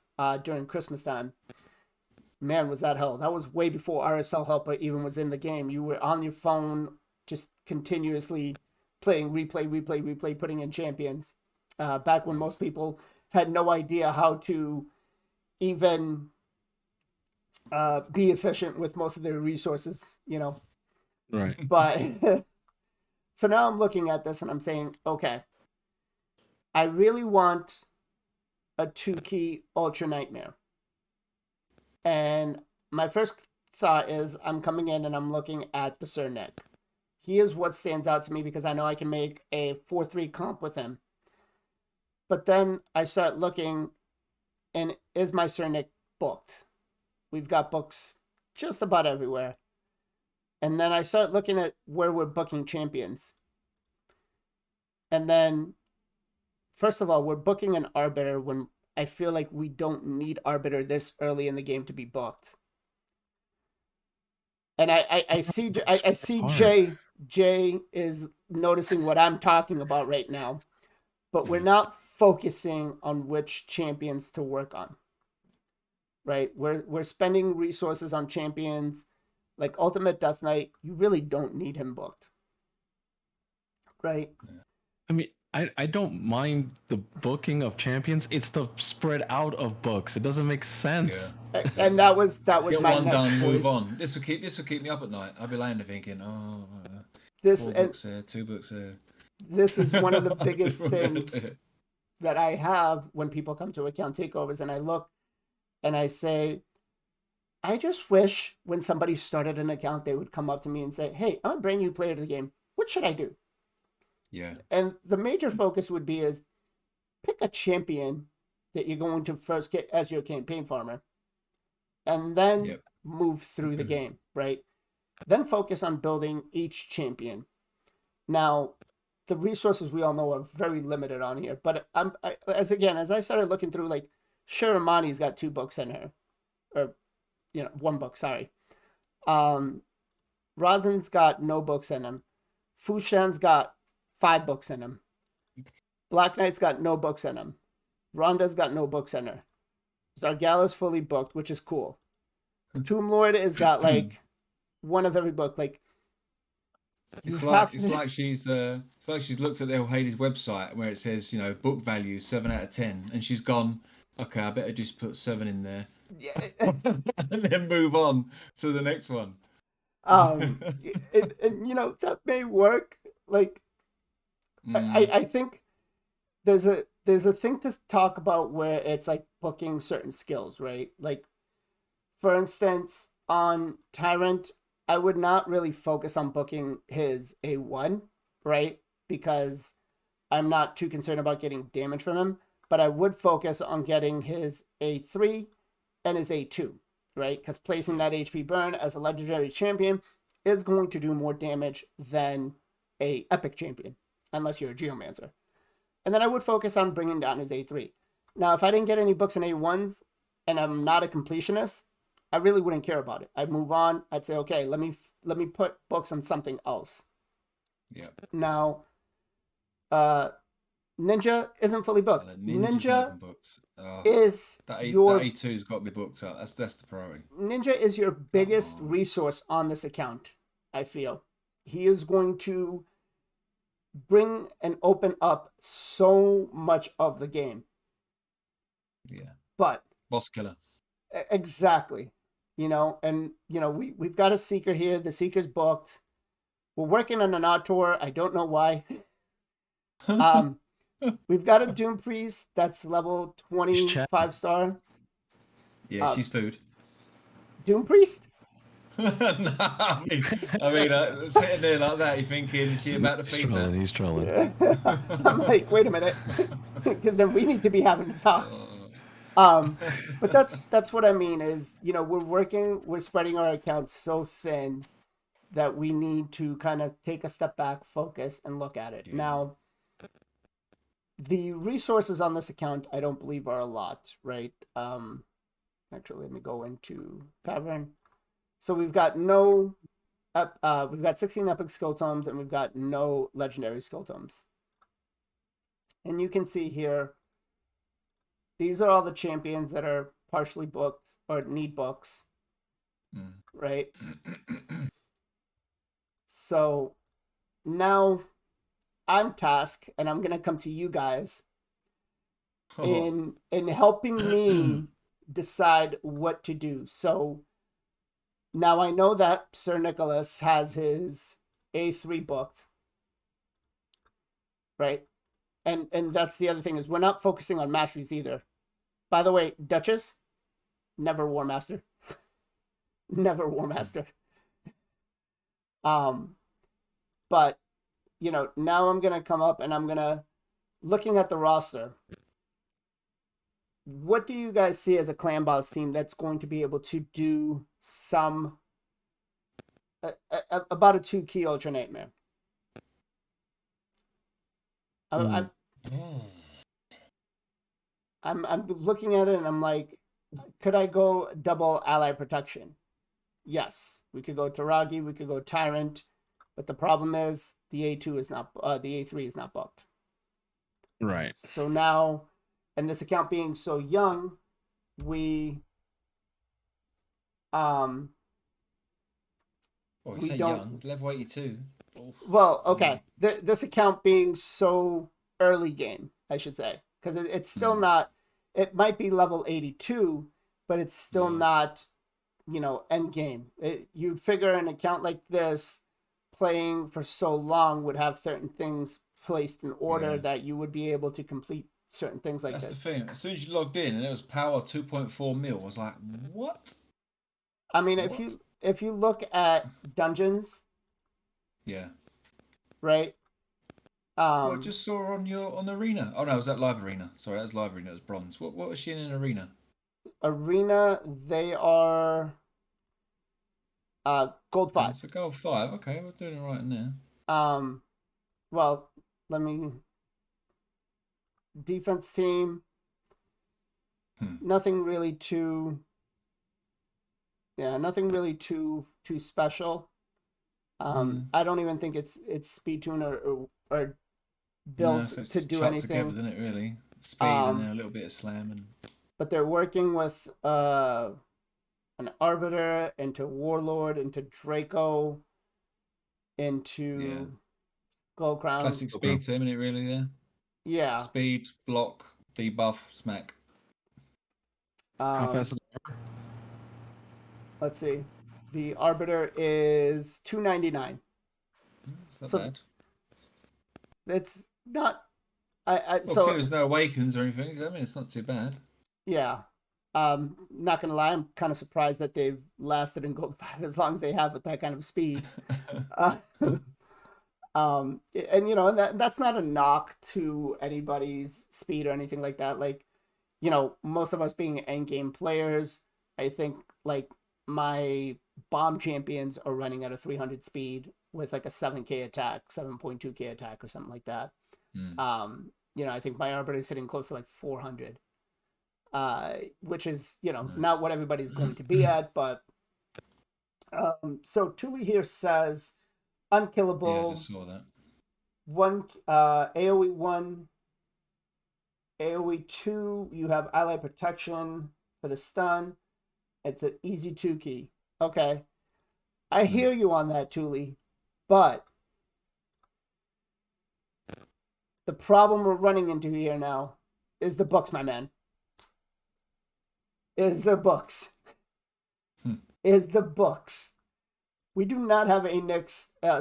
during Christmas time. Man, was that hell. That was way before RSL Helper even was in the game. You were on your phone just continuously playing replay, putting in champions. Back when most people had no idea how to even be efficient with most of their resources, you know. Right. But so now I'm looking at this and I'm saying, okay, I really want a 2-key Ultra Nightmare. And my first thought is I'm coming in and I'm looking at the Cernic. He is what stands out to me because I know I can make a 4-3 comp with him. But then I start looking, and is my Cernic booked? We've got books just about everywhere. And then I start looking at where we're booking champions. And then, first of all, we're booking an Arbiter when I feel like we don't need Arbiter this early in the game to be booked. And I see Jay is noticing what I'm talking about right now, but we're not focusing on which champions to work on. Right? We're spending resources on champions like Ultimate Death Knight. You really don't need him booked. Right? I mean, I don't mind the booking of champions. It's the spread out of books. It doesn't make sense. Yeah. And that was Get my one next done, voice. move on. This will keep me up at night. I'll be laying there thinking, this 4 books there, 2 books there. This is one of the biggest things that I have when people come to account takeovers, and I look and I say, I just wish when somebody started an account, they would come up to me and say, hey, I'm a brand new player to the game. What should I do? Yeah. And the major focus would be is pick a champion that you're going to first get as your campaign farmer, and then move through the game, right? Then focus on building each champion. Now, the resources we all know are very limited on here, but as I started looking through, like, Shiramani's got 2 books in her, or 1 book, sorry. Rosin's got no books in him. Fushan's got 5 books in him. Black Knight's got no books in him. Rhonda's got no books in her. Zargala's fully booked, which is cool. Tomb Lord has got like 1 of every book. Like, it's like she's looked at the Hades website where it says book value 7 out of 10, and she's gone, okay, I better just put 7 in there, and then move on to the next one. And that may work. Like, I think there's a thing to talk about where it's like booking certain skills, right? Like, for instance, on Tyrant, I would not really focus on booking his A1, right? Because I'm not too concerned about getting damage from him, but I would focus on getting his A3 and his A2, right? Because placing that HP burn as a legendary champion is going to do more damage than a epic champion, unless you're a Geomancer. And then I would focus on bringing down his A3. Now, if I didn't get any books in A1s and I'm not a completionist, I really wouldn't care about it. I'd move on. I'd say, okay, let me put books on something else. Yeah. Now, Ninja isn't fully booked. Ninja books. is that A2's got to be booked up. That's the priority. Ninja is your biggest resource on this account, I feel. He is going to bring and open up so much of the game. Yeah. But boss killer. Exactly. And we've got a seeker here. The seeker's booked. We're working on an odd tour. I don't know why. We've got a Doom Priest that's level He's chat. 25 star. Yeah, she's food. Doom Priest? No, sitting there like that, you're thinking, is she about to feed that? He's trolling. I'm like, wait a minute, because then we need to be having to talk. But that's what I mean is, we're spreading our accounts so thin that we need to kind of take a step back, focus, and look at it. Yeah. Now, the resources on this account, I don't believe are a lot, right? Actually, let me go into Tavern. So we've got we've got 16 epic skill tomes, and we've got no legendary skill tomes. And you can see here, these are all the champions that are partially booked or need books, right? So now I'm tasked, and I'm gonna come to you guys in helping me decide what to do. So now I know that Sir Nicholas has his A3 booked, right? And that's the other thing is we're not focusing on masteries either. By the way, Duchess, never War Master. Never War Master. But now I'm gonna come up and I'm gonna looking at the roster. What do you guys see as a clan boss team that's going to be able to do some about a 2 key Ultra Nightmare? I'm looking at it and I'm like, could I go double ally protection? Yes, we could go Taragi, we could go Tyrant, but the problem is the A2 is not the A3 is not booked. Right. So now, and this account being so young, we you we say don't young, level 82. Oh. Well, okay. This account being so early game, I should say, because it's still not. It might be level 82, but it's still not, end game. You'd figure an account like this, playing for so long, would have certain things placed in order that you would be able to complete certain things like this. That's the thing. As soon as you logged in and it was power 2.4 mil, I was like, what? I mean, if you look at dungeons. Yeah. Right. I just saw her on Arena. Oh no, was that Live Arena? Sorry, that was Live Arena. It was bronze. What was she in Arena? Arena, they are gold 5. So gold 5. Okay, we're doing it right in there. Well, let me. Defense team. Nothing really too. Yeah, nothing really too special. I don't even think it's speed tune or built to do anything. Together, isn't it, really? Speed and then a little bit of slam and. But they're working with an Arbiter into Warlord into Draco into Gold Crown. Classic speed team, isn't it, really? There. Yeah. Speed, block, debuff, smack. How fast is it? Let's see. The Arbiter is 299. It's not bad. It's not. So there's no awakens or anything. I mean, it's not too bad. Yeah. Not gonna lie, I'm kind of surprised that they've lasted in Gold 5 as long as they have with that kind of speed. And that's not a knock to anybody's speed or anything like that. Like, most of us being end game players, I think like my bomb champions are running at a 300 speed with like a 7k attack, 7.2k attack or something like that. I think my Arbiter is sitting close to like 400, which is, nice. Not what everybody's going to be at, but so Thule here says unkillable. Yeah, I just saw that. AoE 1, AoE 2, you have ally protection for the stun. It's an easy 2 key. Okay. I hear you on that, Thule, but the problem we're running into here now is the books, my man. is the books. Hmm. Is the books. We do not have a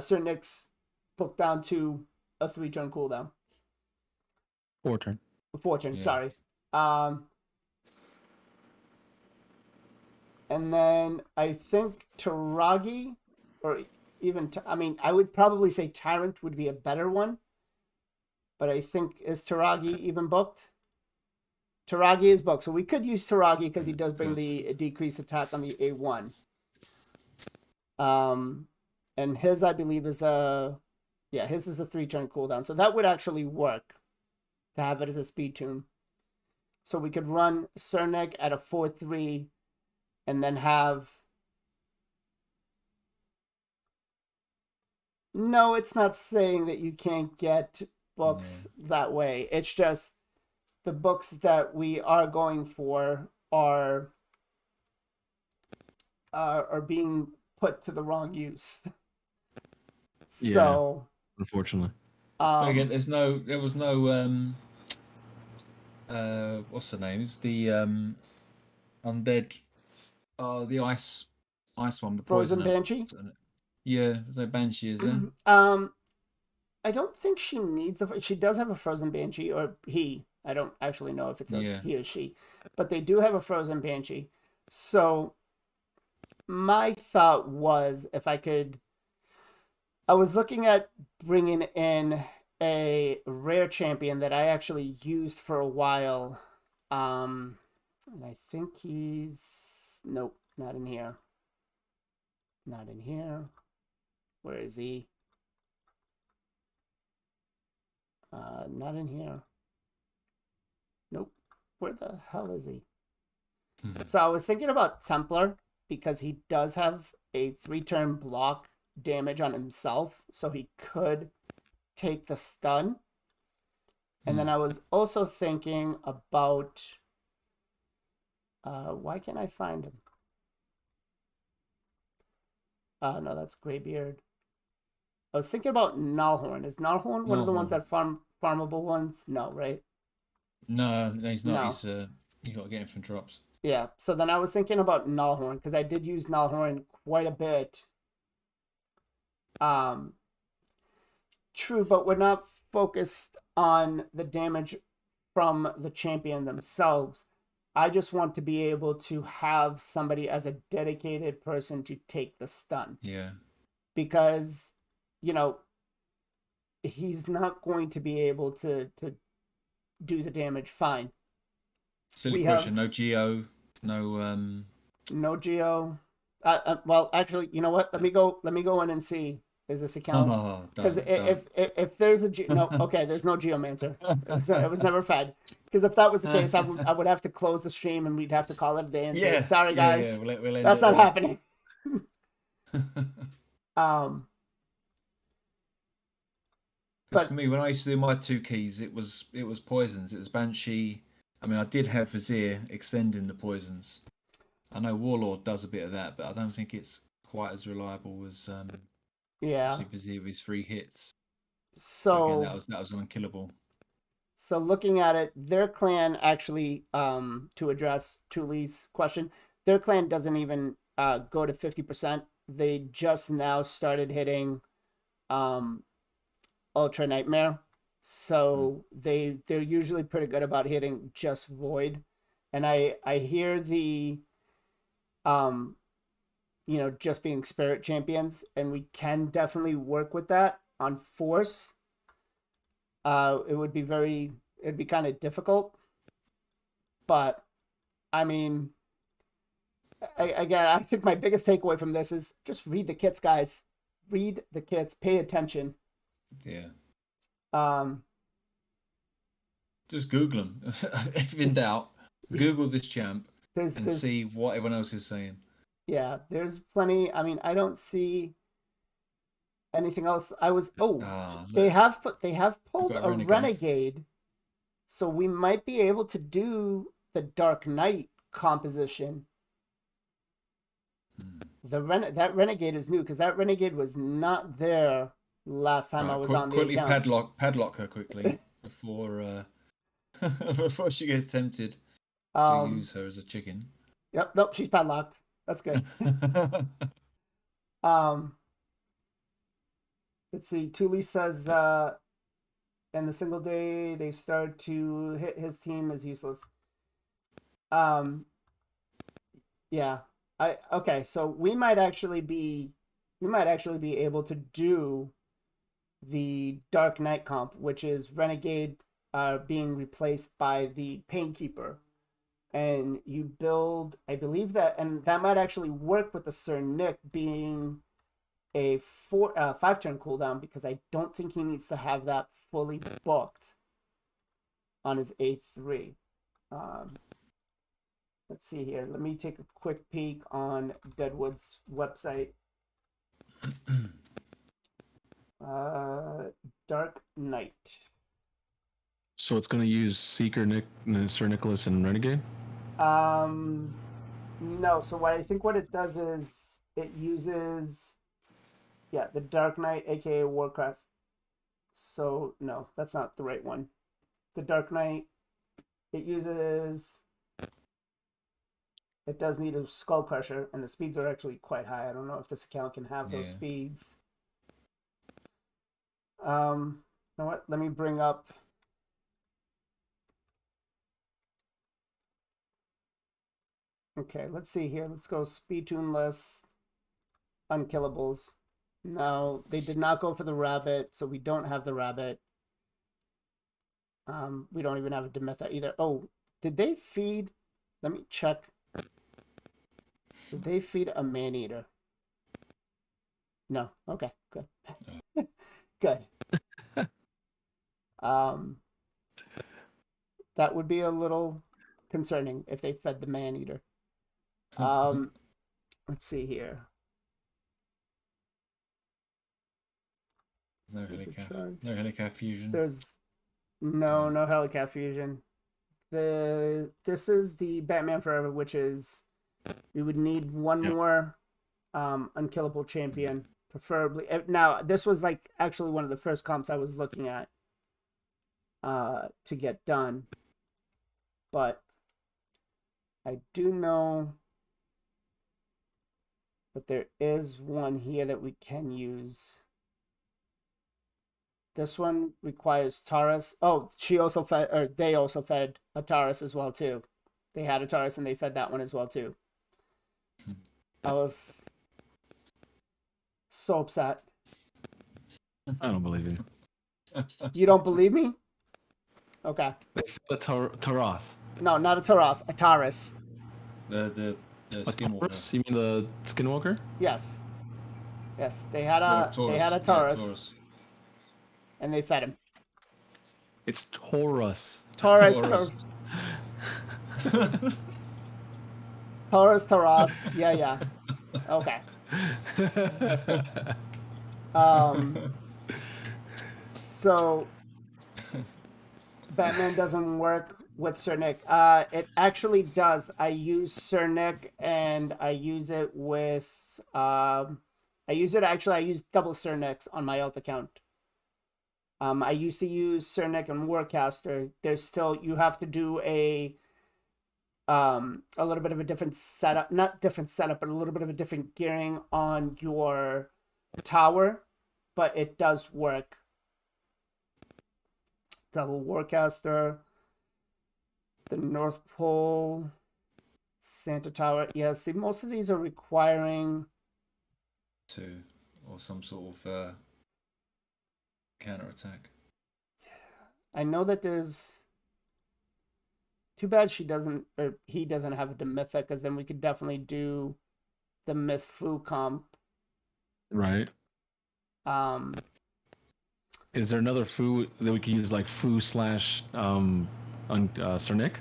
Sir Nyx book down to a 3-turn cooldown. 4-turn. Fortune, Yeah. sorry. And then I think Taragi, or even, I mean, I would probably say Tyrant would be a better one. But I think, is Taragi even booked? Taragi is booked. So we could use Taragi because he does bring the decreased attack on the A1. And his, I believe, is his is a 3-turn cooldown. So that would actually work to have it as a speed tune. So we could run Cernic at a 4-3 and then have... No, it's not saying that you can't get books that way. It's just the books that we are going for are being put to the wrong use. So, unfortunately. So again, there was no what's the name? It's the undead, the ice one, the Frozen poisoner. Banshee. Yeah, there's no Banshee, is there? I don't think she needs she does have a Frozen Banshee, or he. I don't actually know if it's he or she, but they do have a Frozen Banshee. So my thought was, if I could, I was looking at bringing in a rare champion that I actually used for a while. And I think he's, nope, not in here. Not in here. Where is he? Not in here. Nope. Where the hell is he? So I was thinking about Templar because he does have a 3-turn block damage on himself, so he could take the stun. And then I was also thinking about why can't I find him? No, that's Greybeard. I was thinking about Nalhorn. Is Nalhorn one of the ones that farmable ones? No, right? No, he's not. No. He's you got to get him from drops. Yeah. So then I was thinking about Nalhorn because I did use Nalhorn quite a bit. True, but we're not focused on the damage from the champion themselves. I just want to be able to have somebody as a dedicated person to take the stun. Yeah. Because, you know, he's not going to be able to do the damage fine. Silly question. No Geo. No Geo. Well, actually, you know what? Let me go in and see. Is this account? Because if there's a there's no Geomancer. It was never fed. Because if that was the case, I would have to close the stream and we'd have to call it a day and say, sorry guys, we'll that's not happening. But for me, when I used to do my 2 keys, it was poisons. It was Banshee. I mean, I did have Vizier extending the poisons. I know Warlord does a bit of that, but I don't think it's quite as reliable as Vizier with his 3 hits. So again, that was unkillable. So looking at it, their clan actually, to address Tuli's question, their clan doesn't even go to 50%. They just now started hitting Ultra Nightmare. So they're usually pretty good about hitting just Void. And I hear the just being Spirit champions, and we can definitely work with that on Force. It'd be kind of difficult, but I mean, I think my biggest takeaway from this is just read the kits, guys. Read the kits, pay attention. Yeah. Just Google them. If in doubt, Google this champ and see what everyone else is saying. Yeah, there's plenty. I mean, I don't see anything else. They have pulled a renegade, so we might be able to do the Dark Knight composition. That renegade is new because that renegade was not there last time I was on the account. Padlock her quickly before before she gets tempted to use her as a chicken. Yep, nope, she's padlocked. That's good. Um, let's see. Thule says, in the single day they start to hit his team is useless. Um, yeah. Okay, so we might actually be able to do the Dark Knight comp, which is Renegade being replaced by the Painkeeper. And you build, I believe that, and that might actually work with the Sir Nick being a 5-turn cooldown, because I don't think he needs to have that fully booked on his A3. Let's see here. Let me take a quick peek on Deadwood's website. Dark Knight. So it's going to use Seeker, Sir Nicholas, and Renegade? No. So what it does is it uses, yeah, the Dark Knight, aka Warcrest. So no, that's not the right one. The Dark Knight, it does need a Skull Crusher, and the speeds are actually quite high. I don't know if this account can have those speeds. You know what? Let me bring up. Okay, let's see here. Let's go speed tune list, unkillables. No, they did not go for the rabbit, so we don't have the rabbit. We don't even have a Demetha either. Oh, did they feed? Let me check. Did they feed a man-eater? No. Okay, good. Good. That would be a little concerning if they fed the man-eater. Let's see here. No Helicav fusion. There's no Helicav fusion. This is the Batman Forever, which is we would need one more unkillable champion, preferably. Now, this was like actually one of the first comps I was looking at to get done, but I do know that there is one here that we can use. This one requires Taurus. Oh, she also fed, or they also fed a Taurus as well too. They had a Taurus and they fed that one as well too. I was so upset. I don't believe you. You don't believe me? Okay. They fed a Taras. No, not a Taurus, a Taurus. The Skinwalker. You mean the Skinwalker? Yes. Yes, they had a Taurus. And they fed him. It's Taurus. Taurus. Taurus. Yeah. Okay. So Batman doesn't work with Sir Nick. It actually does. I use Sir Nick and I use it with I use double Sir Nicks on my alt account. I used to use Sir Nick and Warcaster. There's still, you have to do a little bit of a different setup, not different setup, but a little bit of a different gearing on your tower, but it does work. Double Warcaster, the North Pole, Santa Tower. Yeah, see, most of these are requiring or some sort of counterattack. I know that there's. Too bad he doesn't have a Demetha, because then we could definitely do the Myth Fu comp. Right. Is there another Fu that we could use, like Fu / Sir Nick?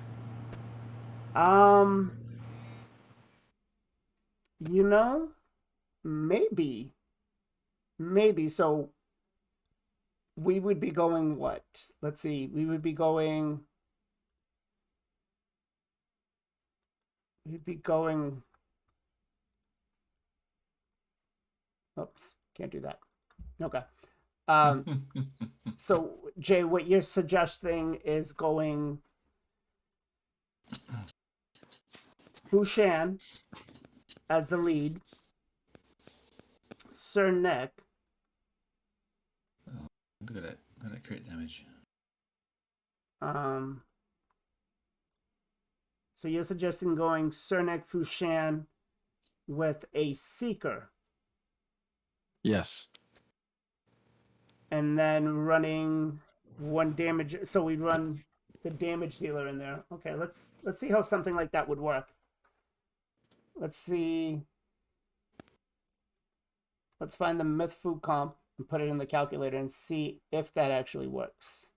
You know, maybe. So we would be going what? Let's see. We would be going. Oops, can't do that. Okay. So Jay, what you're suggesting is going Fushan as the lead. Sir Nick. Oh, look at that. Look at that crit damage. So you're suggesting going Sir Nick Fushan with a Seeker. Yes. And then running one damage. So we run the damage dealer in there. Okay, let's see how something like that would work. Let's see. Let's find the Myth Food comp and put it in the calculator and see if that actually works.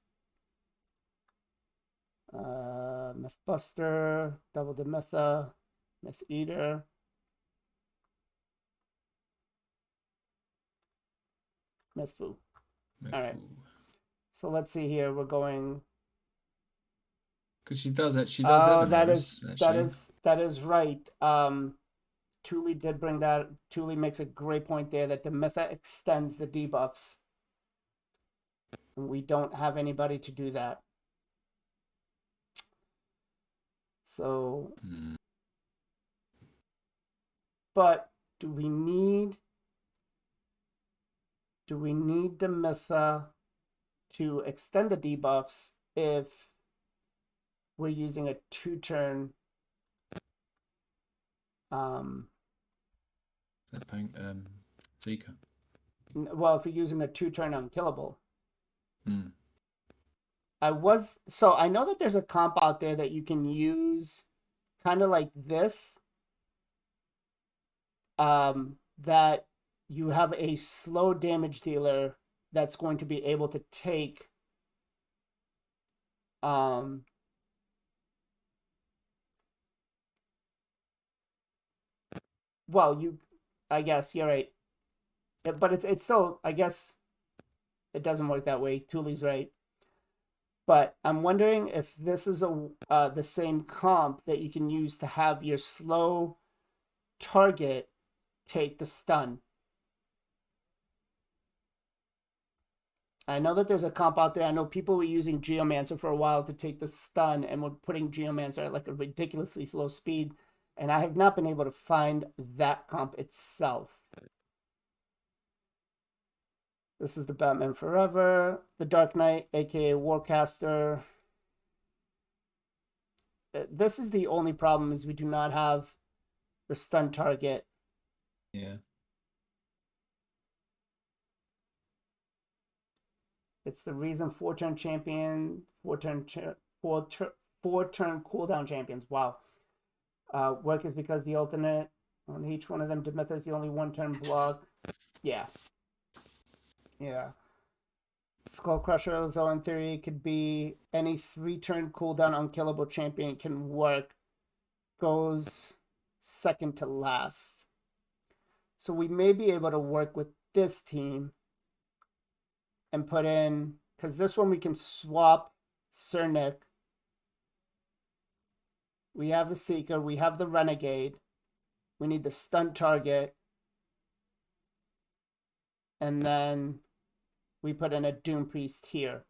Myth Buster, Double Demetha, Myth Eater. Myth Food. All right. So let's see here. We're going. Because she does that. She does. Oh, that is right. Thule did bring that. Thule makes a great point there that the Mytha extends the debuffs. And we don't have anybody to do that. So, but do we need the Mytha to extend the debuffs if we're using a 2-turn Seeker. Well, if we're using a 2-turn unkillable. Mm. I know that there's a comp out there that you can use kind of like this. That you have a slow damage dealer that's going to be able to take I guess you're right. But it's still, I guess it doesn't work that way. Thule's right. But I'm wondering if this is the same comp that you can use to have your slow target take the stun. I know that there's a comp out there. I know people were using Geomancer for a while to take the stun and were putting Geomancer at like a ridiculously slow speed. And I have not been able to find that comp itself. This is the Batman Forever, the Dark Knight, aka Warcaster. This is the only problem, is we do not have the stun target. Yeah. It's the reason 4-turn champion, 4-turn cooldown champions. Wow. Work is because the alternate on each one of them, Demetha is the only 1-turn block. Yeah. Yeah. Skull Crusher, though in theory it could be any 3-turn cooldown unkillable champion can work. Goes second to last. So we may be able to work with this team and put in, because this one we can swap Sir Nick. We have the Seeker, we have the Renegade. We need the stun target. And then we put in a Doom Priest here.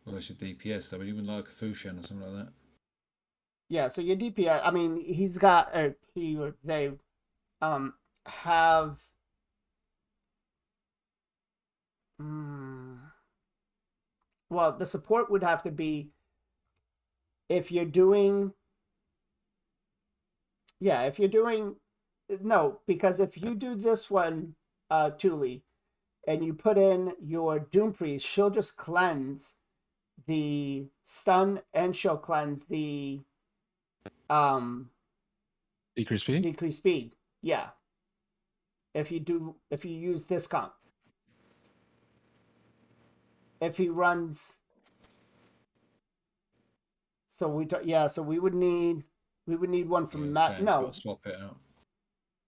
Well, that's your DPS. I would even like a Fushan or something like that. Yeah, so your DPS, I mean, he's got, they have, well, the support would have to be, if you're doing, no, because if you do this one, Thule, and you put in your Doom Priest, she'll just cleanse the stun and she'll cleanse the Decrease speed? Decrease speed. Yeah. If you use this comp. If he runs, so we would need one from that. No, swap it out.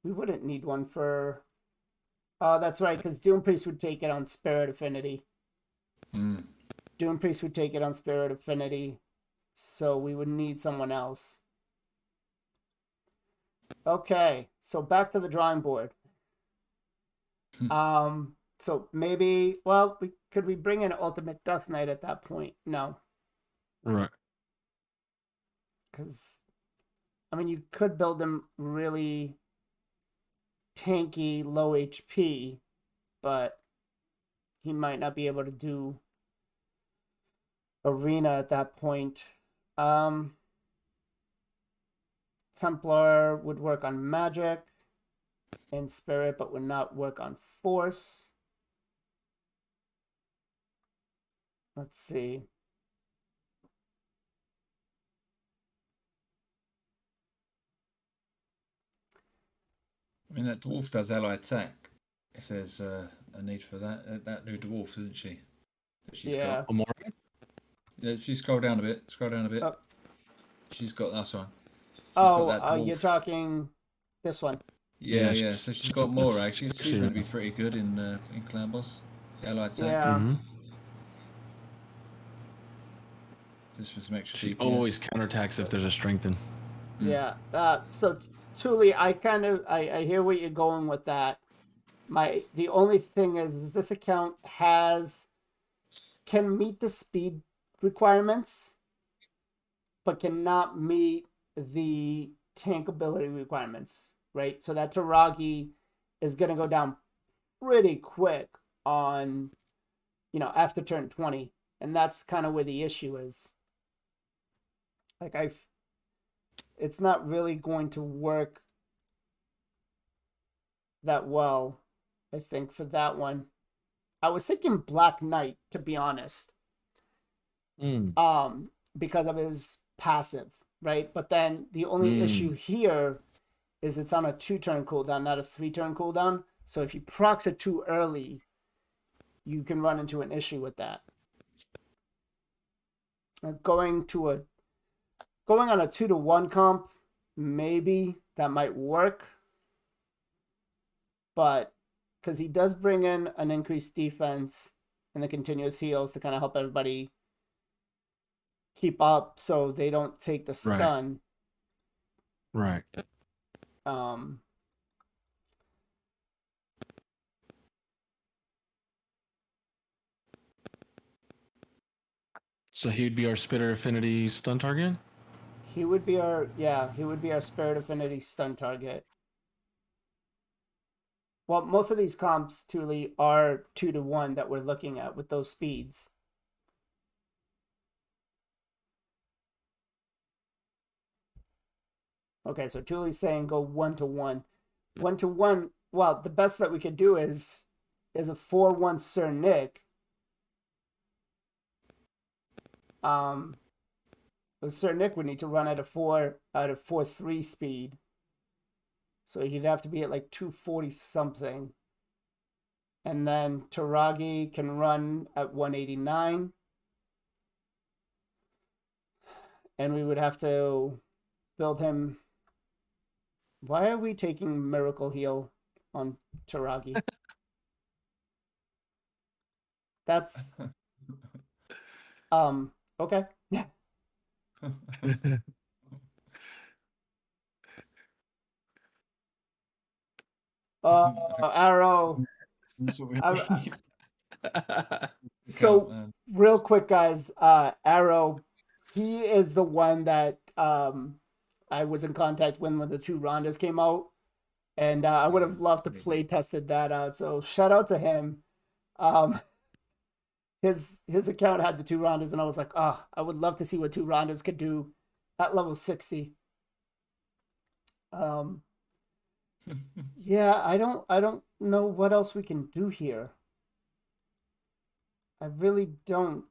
We wouldn't need one for. Oh, that's right, because Doom Priest would take it on Spirit Affinity. Doom Priest would take it on Spirit Affinity, so we would need someone else. Okay, so back to the drawing board. So maybe, well, could we bring in Ultimate Death Knight at that point? No. Right. Because, I mean, you could build him really tanky, low HP, but he might not be able to do arena at that point. Templar would work on magic and spirit, but would not work on force. Let's see. I mean, that dwarf does ally attack. If there's a need for that, that new dwarf, isn't she? That she's Yeah. got. More. Yeah, she scroll down a bit. Scroll down a bit. Oh. She's got that one. Oh, you're talking this one. Yeah, Yeah, yeah. she's- So she's she's- got more. that's- She's she going to be is. pretty good in clan boss. Ally attack. Yeah. Mm-hmm. Just for some extra She DPS. always counterattacks if there's a strengthen. Yeah. So Thule, I hear where you're going with that. The only thing is this account can meet the speed requirements, but cannot meet the tank ability requirements, right? So that Taragi is gonna go down pretty quick on, after turn 20, and that's kind of where the issue is. Like it's not really going to work that well, I think, for that one. I was thinking Black Knight, to be honest, because of his passive, right? But then the only issue here is it's on a 2-turn cooldown, not a 3-turn cooldown. So if you procs it too early, you can run into an issue with that. Going on a 2-to-1 comp, maybe that might work, but because he does bring in an increased defense and the continuous heals to kind of help everybody keep up so they don't take the stun. Right. So he'd be our Spitter Affinity stun target? He would be our Spirit Affinity stun target. Well, most of these comps, Thule, are 2-to-1 that we're looking at with those speeds. Okay, so Thule's saying go 1-to-1. 1-to-1, well, the best that we could do is a 4-1 Sir Nick. Sir Nick would need to run at a 4-3 speed. So he'd have to be at like 240 something. And then Taragi can run at 189. And we would have to build him. Why are we taking Miracle Heal on Taragi? That's okay. Yeah. Arrow. That's what we need. So real quick, guys, Arrow, he is the one that I was in contact with when the 2 Rondas came out, and I would have loved to play tested that out. So shout out to him. His account had the 2 Rondas, and I was like, I would love to see what 2 Rondas could do at level 60. Yeah, I don't know what else we can do here. I really don't.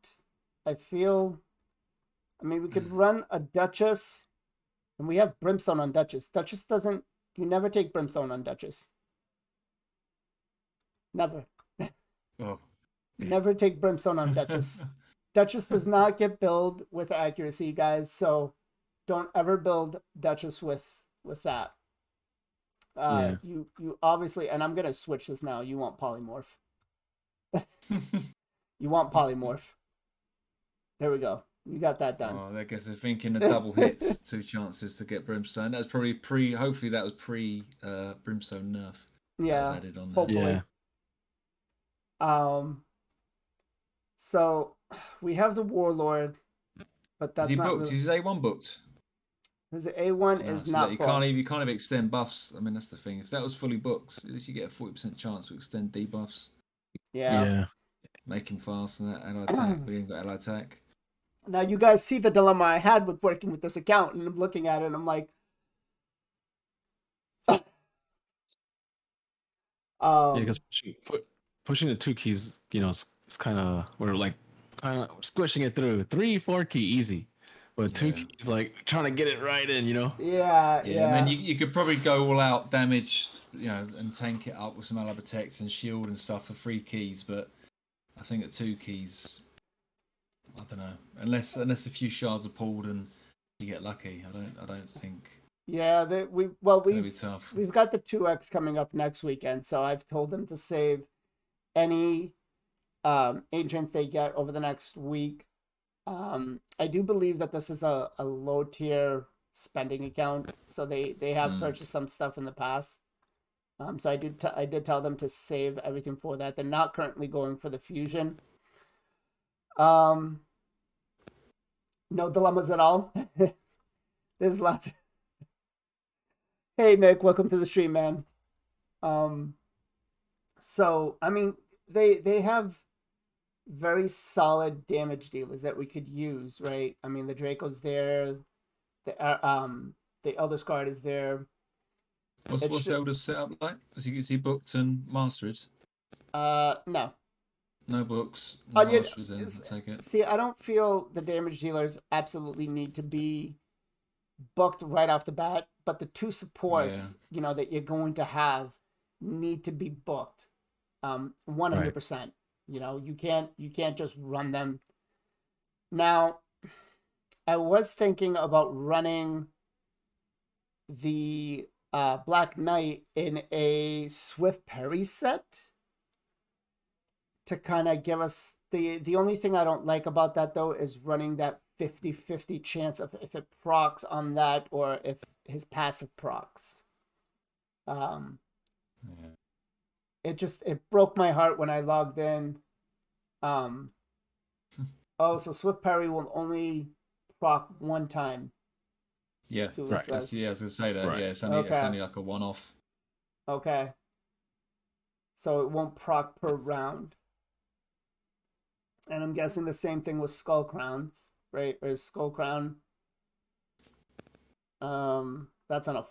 I mean, we could run a Duchess, and we have Brimstone on Duchess. Duchess doesn't, you never take Brimstone on Duchess. Never. Oh. Never take Brimstone on Duchess. Duchess does not get build with accuracy, guys, so don't ever build Duchess with that. You obviously, and I'm gonna switch this now. You want polymorph. You want polymorph. There we go. You got that done. Oh, I guess they're thinking a double hit, 2 chances to get Brimstone. That's probably hopefully that was Brimstone nerf. Yeah, that was added on there. hopefully. Yeah. So we have the Warlord. but Is that's he not booked? really. Is his A1 booked? His A1 No, is see that not booked. you can't even extend buffs. I mean, that's the thing. If that was fully booked, at least you get a 40% chance to extend debuffs, Yeah. Yeah. make him fast and that ally attack. We ain't got ally attack. Now you guys see the dilemma I had with working with this account, and I'm looking at it and I'm like, Yeah, because pushing the 2 keys, it's kind of we're like kind of squishing it through 3, 4 key easy, but two Yeah. keys like trying to get it right in. yeah, Yeah, I mean, yeah. you could probably go all out damage, and tank it up with some ally protect and shield and stuff for 3 keys, but I think at 2 keys, I don't know. Unless a few shards are pulled and you get lucky, I don't think Yeah, it's gonna be tough. we've got the 2x coming up next weekend, so I've told them to save any agents they get over the next week. I do believe that this is a low tier spending account, so they have purchased some stuff in the past. So I did tell them to save everything for that. They're not currently going for the fusion. No dilemmas at all. There's lots. Hey Nick, welcome to the stream, man. So I mean, they have very solid damage dealers that we could use, right? I mean, the Draco's there, the Elder Scarred is there. What's Elder's setup like? Is he booked and mastered? No. No books, no Onion, masters. Then I take it. see, I don't feel the damage dealers absolutely need to be booked right off the bat, but the two supports, that you're going to have need to be booked. 100%. You can't just run them. Now, I was thinking about running the Black Knight in a Swift Parry set to kind of give us the only thing I don't like about that though is running that 50-50 chance of if it procs on that or if his passive procs. It broke my heart when I logged in. So Swift Parry will only proc one time. Yeah, right. I was gonna say that. Right. Yeah, it's only like a one-off. Okay. So it won't proc per round. And I'm guessing the same thing with Skull Crowns, right? Or Skull Crown. That's on a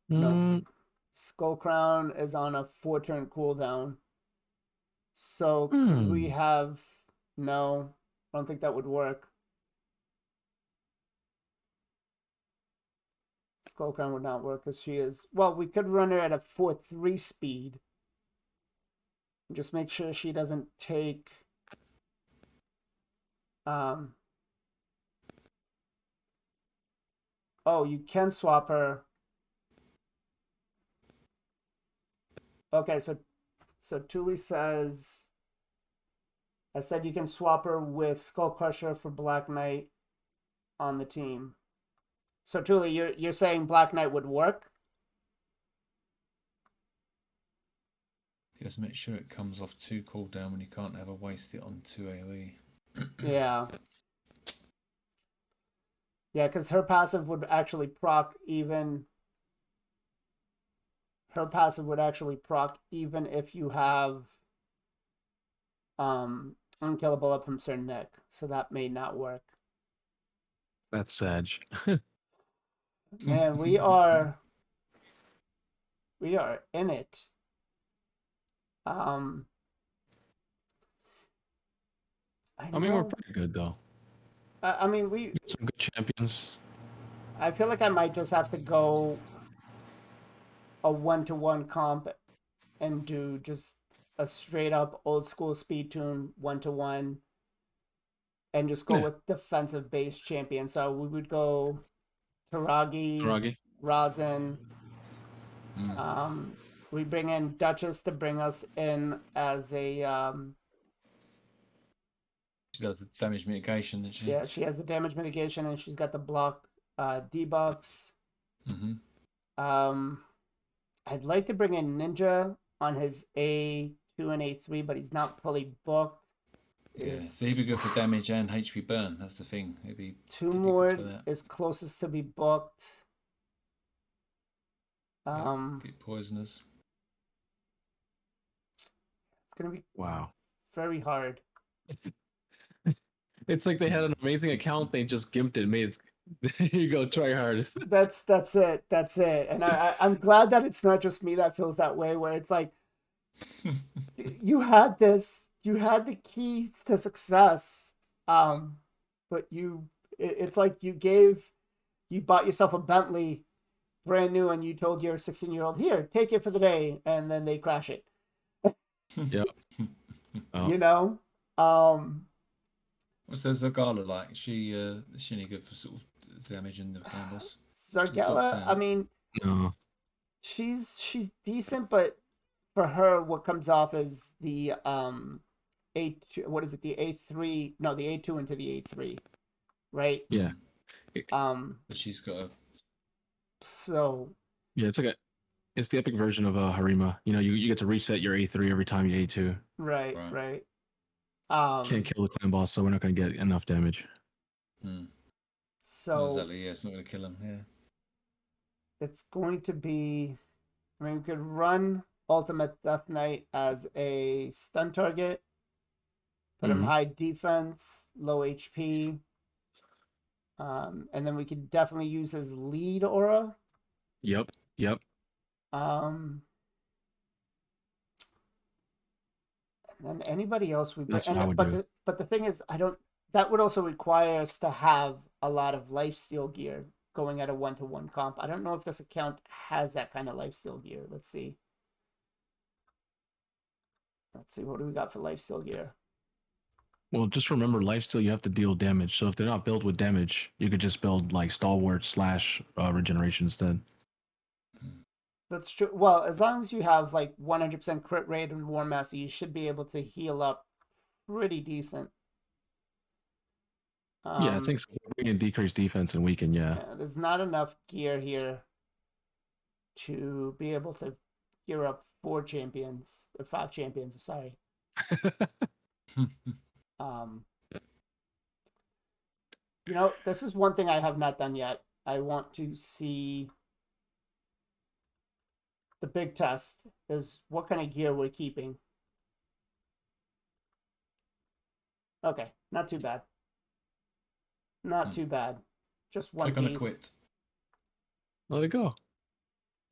no. Skull Crown is on a 4-turn cooldown. So could we have no? I don't think that would work. Skull Crown would not work because she is. Well, we could run her at a 4-3 speed. Just make sure she doesn't take. Oh, you can swap her. Okay, so Thule says. I said you can swap her with Skull Crusher for Black Knight on the team. So Thule, you're saying Black Knight would work? Just make sure it comes off 2 cooldown when you can't ever waste it on 2 AoE. Yeah. Yeah, because her passive would actually proc even. Her passive would actually proc even if you have unkillable up from certain neck. So that may not work. That's sad. Man, we are in it. I mean, we're pretty good though. I mean, we some good champions. I feel like I might just have to go a 1-to-1 comp and do just a straight up old school speed tune 1-to-1 and just go with defensive base champion. So we would go Taragi. Rosin. We bring in Duchess to bring us in as a She does the damage mitigation, doesn't she? Yeah, she has the damage mitigation and she's got the block debuffs. I'd like to bring in Ninja on his A2 and A3, but he's not fully booked. Yeah, is so he'd be good for damage and HP burn. That's the thing. He'd be Two good for more that. is closest to be booked. Yeah, get poisoners. It's gonna be Wow. very hard. It's like they had an amazing account. They just gimped it. Made it. Here you go. Try hardest. That's it. That's it. And I'm glad that it's not just me that feels that way. Where it's like you had this, you had the keys to success, but it's like you bought yourself a Bentley brand new, and you told your 16-year-old, here, take it for the day, and then they crash it. Yep. Oh. You know. What's the Zagala like? Is she any good for sort of damage in the canvas? Zargella, I mean, No. she's decent, but for her, what comes off is the A2, what is it? The A3, no, the A2 into the A3, right? Yeah. But she's got a. So Yeah, it's the epic version of Harima. You know, you get to reset your A3 every time you A2. right. Can't kill the clan boss, so we're not going to get enough damage. So exactly, yeah, it's not going to kill him. Yeah. it's going to be. I mean, we could run Ultimate Death Knight as a stun target, put him high defense, low HP, and then we could definitely use his lead aura. Yep. And then anybody else we That's what I would do. but the thing is, that would also require us to have a lot of lifesteal gear going at a 1-to-1 comp. I don't know if this account has that kind of lifesteal gear. Let's see. What do we got for lifesteal gear? Well, just remember, lifesteal, you have to deal damage. So if they're not built with damage, you could just build like stalwart / regeneration instead. That's true. Well, as long as you have like 100% crit rate and War Master, you should be able to heal up pretty decent. Yeah, I think so. Bring in decreased defense and weaken, yeah. There's not enough gear here to be able to gear up 5 champions, sorry. You know, this is one thing I have not done yet. I want to see the big test is what kind of gear we're keeping. Okay, not too bad. Not too bad. Just one Click on piece. quit. Let it go.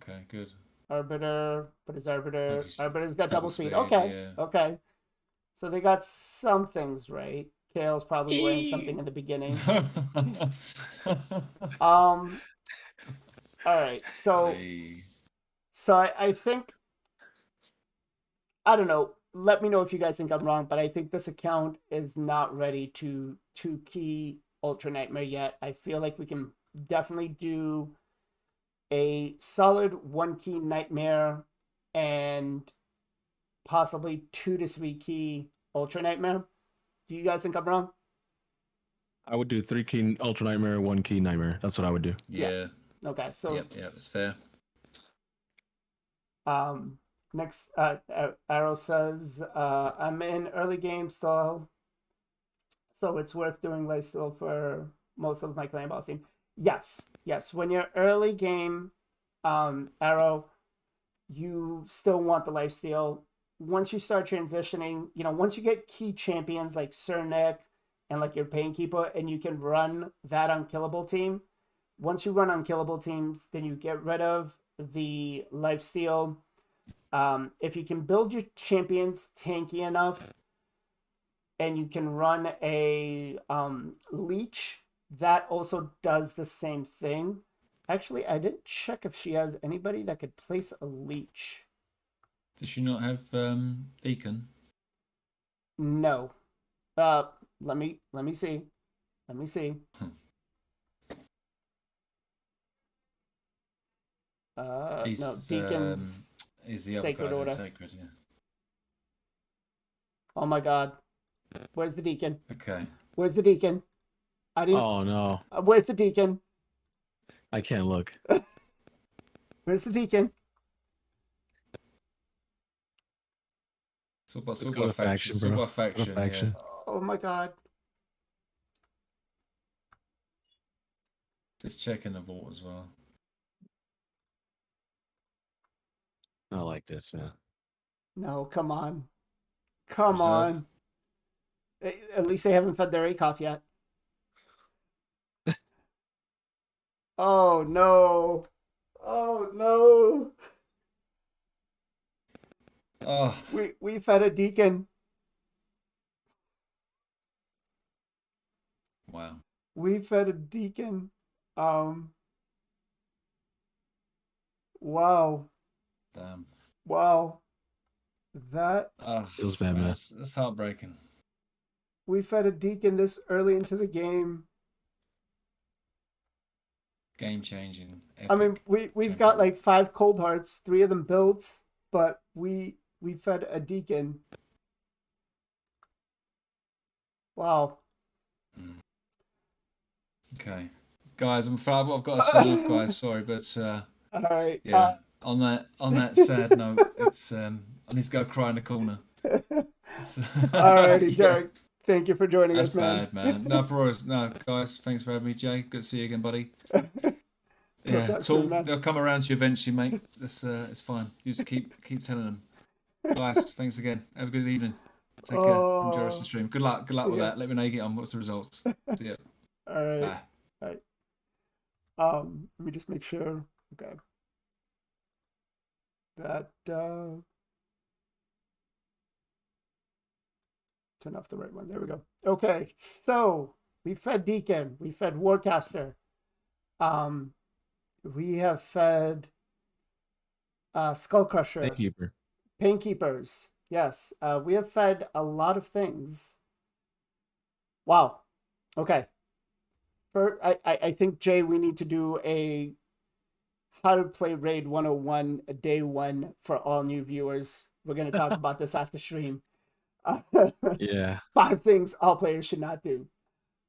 Okay, good. Arbiter, what is Arbiter? Just Arbiter's got double speed. speed, Okay, yeah. okay. So they got some things right. Kale's probably wearing something in the beginning. All right, so I think, I don't know. Let me know if you guys think I'm wrong, but I think this account is not ready to 2-key Ultra Nightmare yet. I feel like we can definitely do a solid 1-key Nightmare and possibly 2 to 3-key Ultra Nightmare. Do you guys think I'm wrong? I would do 3-key Ultra Nightmare, 1-key Nightmare. That's what I would do. Yeah. Okay, so Yep, that's fair. Next, Arrow says, I'm in early game still, so it's worth doing lifesteal for most of my clan boss team. Yes. When you're early game, Arrow, you still want the lifesteal. Once you start transitioning, once you get key champions like Sir Nick and like your Painkeeper, and you can run that unkillable team. Once you run unkillable teams, then you get rid of the lifesteal. If you can build your champions tanky enough and you can run a leech, that also does the same thing. Actually, I didn't check if she has anybody that could place a leech. Does she not have Deacon? No. Let me see. No, Deacon's He's the other Sacred guy, Order. Sacred, yeah. Oh my god. Where's the Deacon? Okay. Where's the Deacon? I didn't. Oh no. Where's the Deacon? I can't look. Where's the Deacon? It's all about Let's go to faction, bro. faction, Faction. yeah. Oh my god. Just checking the vault as well. I like this, man. No, come on. Come Reserve. on. At least they haven't fed their ACOF yet. Oh no. Oh no. Oh, We fed a deacon. wow. We fed a deacon. Um wow. Damn. Wow. That Oh, Feels bad, man. that's heartbreaking. we fed a deacon this early into the game. Game changing. I mean, Epic. we've got champion. like 5 cold hearts, 3 of them built, but we fed a deacon. Wow. Mm. Okay, guys, I'm afraid I've got to sign off, guys. Sorry, but All right. yeah. On that sad note, it's I need to go cry in the corner. All righty, Yeah, Derek. Thank you for joining that's us, man. bad, man. No, problems. No, guys, thanks for having me, Jay. Good to see you again, buddy. We'll Yeah, talk Tool, soon, man. they'll come around to you eventually, mate. It's fine. You just keep telling them. Guys, thanks again. Have a good evening. Take care. Enjoy the rest of the stream. Good luck See with ya. that. Let me know you get on. What's the results? See ya. All right. Bye. All right. Let me just make sure. Okay. That turn off the right one. There we go. Okay, so we fed Deacon, we fed Warcaster, we have fed Skullcrusher, Takeover. Painkeepers. Yes, we have fed a lot of things. Wow. Okay. I think, Jay, we need to do a how to play Raid 101 day 1 for all new viewers. We're going to talk about this after stream. Yeah. 5 things all players should not do.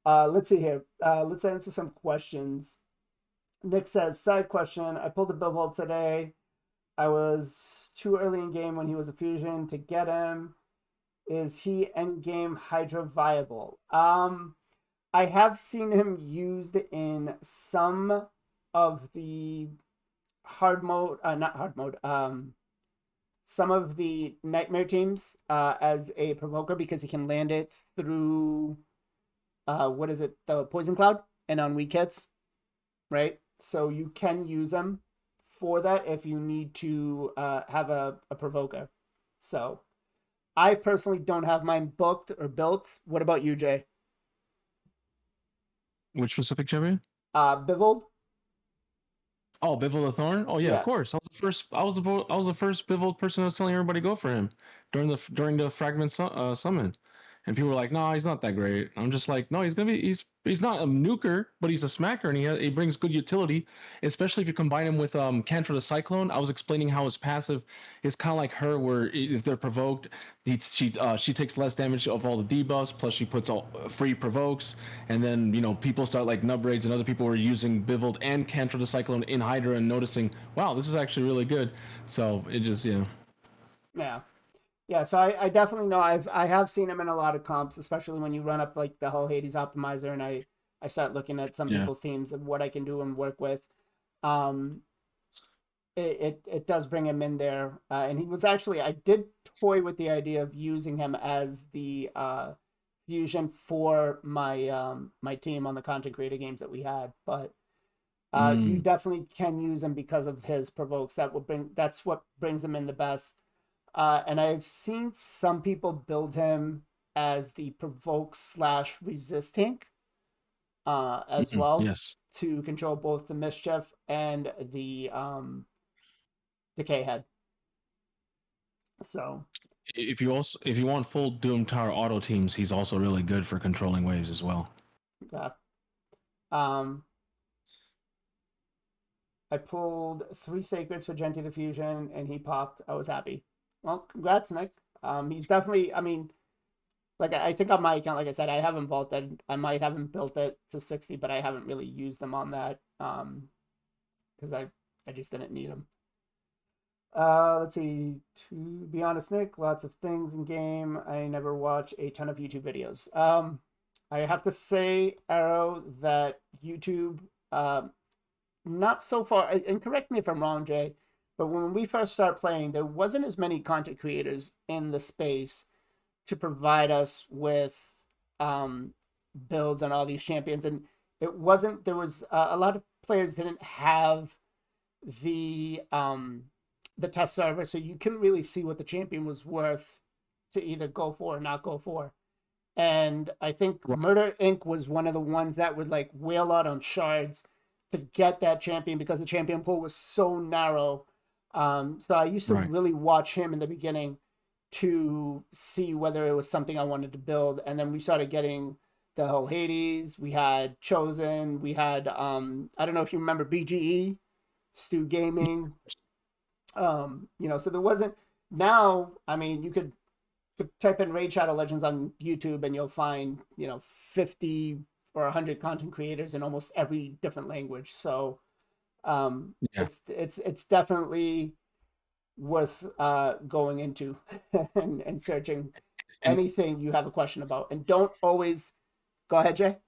Let's see here. Let's answer some questions. Nick says, side question. I pulled a Bivol today. I was too early in game when he was a fusion to get him. Is he endgame Hydra viable? I have seen him used in some of the hard mode, not hard mode, some of the nightmare teams as a provoker because he can land it through what is it, the poison cloud and on weak hits, right? So you can use them for that if you need to have a provoker. So I personally don't have mine booked or built. What about you, Jay? Which specific champion? Bivold? Oh, Bivol the Thorn. Oh yeah, of Yeah. course. I was the first Bivol person that was telling everybody to go for him during the fragment summon, and people were like, "No, he's not that great." I'm just like, "No, he's not a nuker, but he's a smacker, and he brings good utility, especially if you combine him with Cantor the Cyclone." I was explaining how his passive is kind of like her, where if they're provoked, she takes less damage of all the debuffs, plus she puts all free provokes, and then people start like nub raids, and other people were using Bivold and Cantor the Cyclone in Hydra and noticing, wow, this is actually really good. So it just Yeah. Yeah, so I definitely know I have seen him in a lot of comps, especially when you run up like the whole Hades optimizer and I start looking at some Yeah. people's teams and what I can do and work with. It does bring him in there. And he was actually, I did toy with the idea of using him as the fusion for my my team on the content creator games that we had, but you definitely can use him because of his provokes. That's what brings him in the best. And I've seen some people build him as the provoke / resist tank as well yes. to control both the mischief and the decay head. So If you want full Doom Tower auto teams, he's also really good for controlling waves as well. yeah. I pulled 3 sacreds for Genti the Fusion and he popped. I was happy. Well, congrats, Nick. He's definitely, I mean, like I think on my account, like I said, I haven't vaulted. I might haven't built it to 60, but I haven't really used them on that because I just didn't need them. Let's see. To be honest, Nick, lots of things in game. I never watch a ton of YouTube videos. I have to say, Arrow, that YouTube, not so far. And correct me if I'm wrong, Jay, but when we first started playing, there wasn't as many content creators in the space to provide us with um, builds on all these champions, and it wasn't. There was a lot of players didn't have the um the test server, so you couldn't really see what the champion was worth to either go for or not go for. And I think Right. Murder Inc. was one of the ones that would like wail out on shards to get that champion because the champion pool was so narrow. So I used to Right. really watch him in the beginning to see whether it was something I wanted to build. And then we started getting the whole Hades. We had Chosen. We had I don't know if you remember BGE, Stu Gaming. So there wasn't. Now, I mean, you could type in Raid Shadow Legends on YouTube and you'll find 50 or 100 content creators in almost every different language. So Yeah. it's definitely worth going into and searching And anything you have a question about. And don't always go ahead, Jay.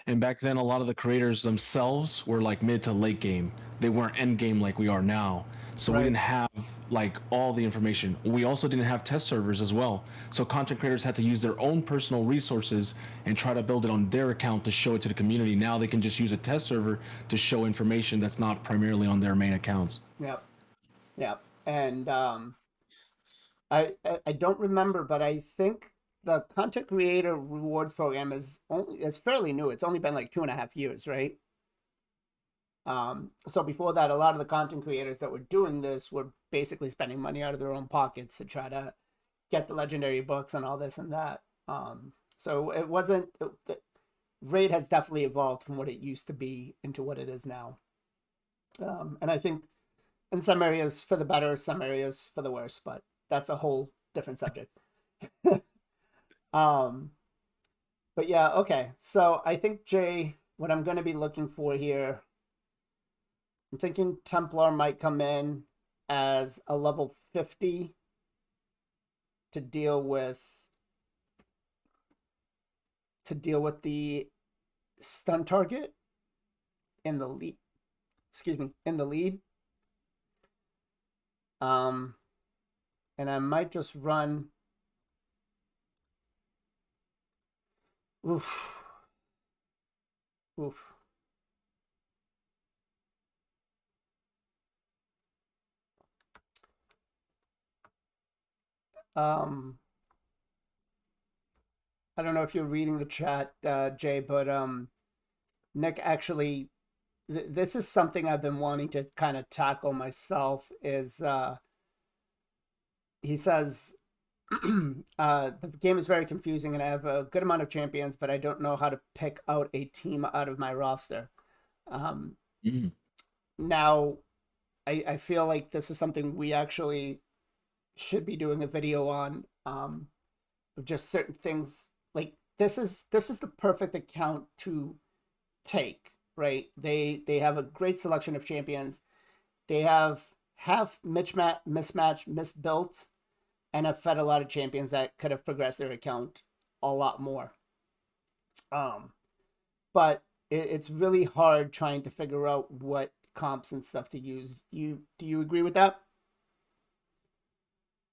And back then, a lot of the creators themselves were like mid to late game. They weren't end game like we are now. So we Right. didn't have like all the information. We also didn't have test servers as well. So content creators had to use their own personal resources and try to build it on their account to show it to the community. Now they can just use a test server to show information that's not primarily on their main accounts. Yep. Yep. And I don't remember, but I think the content creator rewards program is fairly new. It's only been like 2.5 years, right? So before that, a lot of the content creators that were doing this were basically spending money out of their own pockets to try to get the legendary books and all this and that. So it wasn't. Raid has definitely evolved from what it used to be into what it is now. And I think in some areas for the better, some areas for the worse, but that's a whole different subject. um, but yeah, okay. So I think Jay, what I'm going to be looking for here, I'm thinking Templar might come in as a level 50 to deal with the stun target in the lead. Excuse me, in the lead. Um, and I might just run. Oof, oof. Um, I don't know if you're reading the chat, Jay, but Nick actually, this is something I've been wanting to kind of tackle myself. Is he says the game is very confusing, and I have a good amount of champions, but I don't know how to pick out a team out of my roster. Um, Mm. Now, I feel like this is something we actually should be doing a video on. Of just certain things like this is the perfect account to take, right? They have a great selection of champions. They have half mismatch misbuilt and have fed a lot of champions that could have progressed their account a lot more. um but it's really hard trying to figure out what comps and stuff to use. Do you agree with that?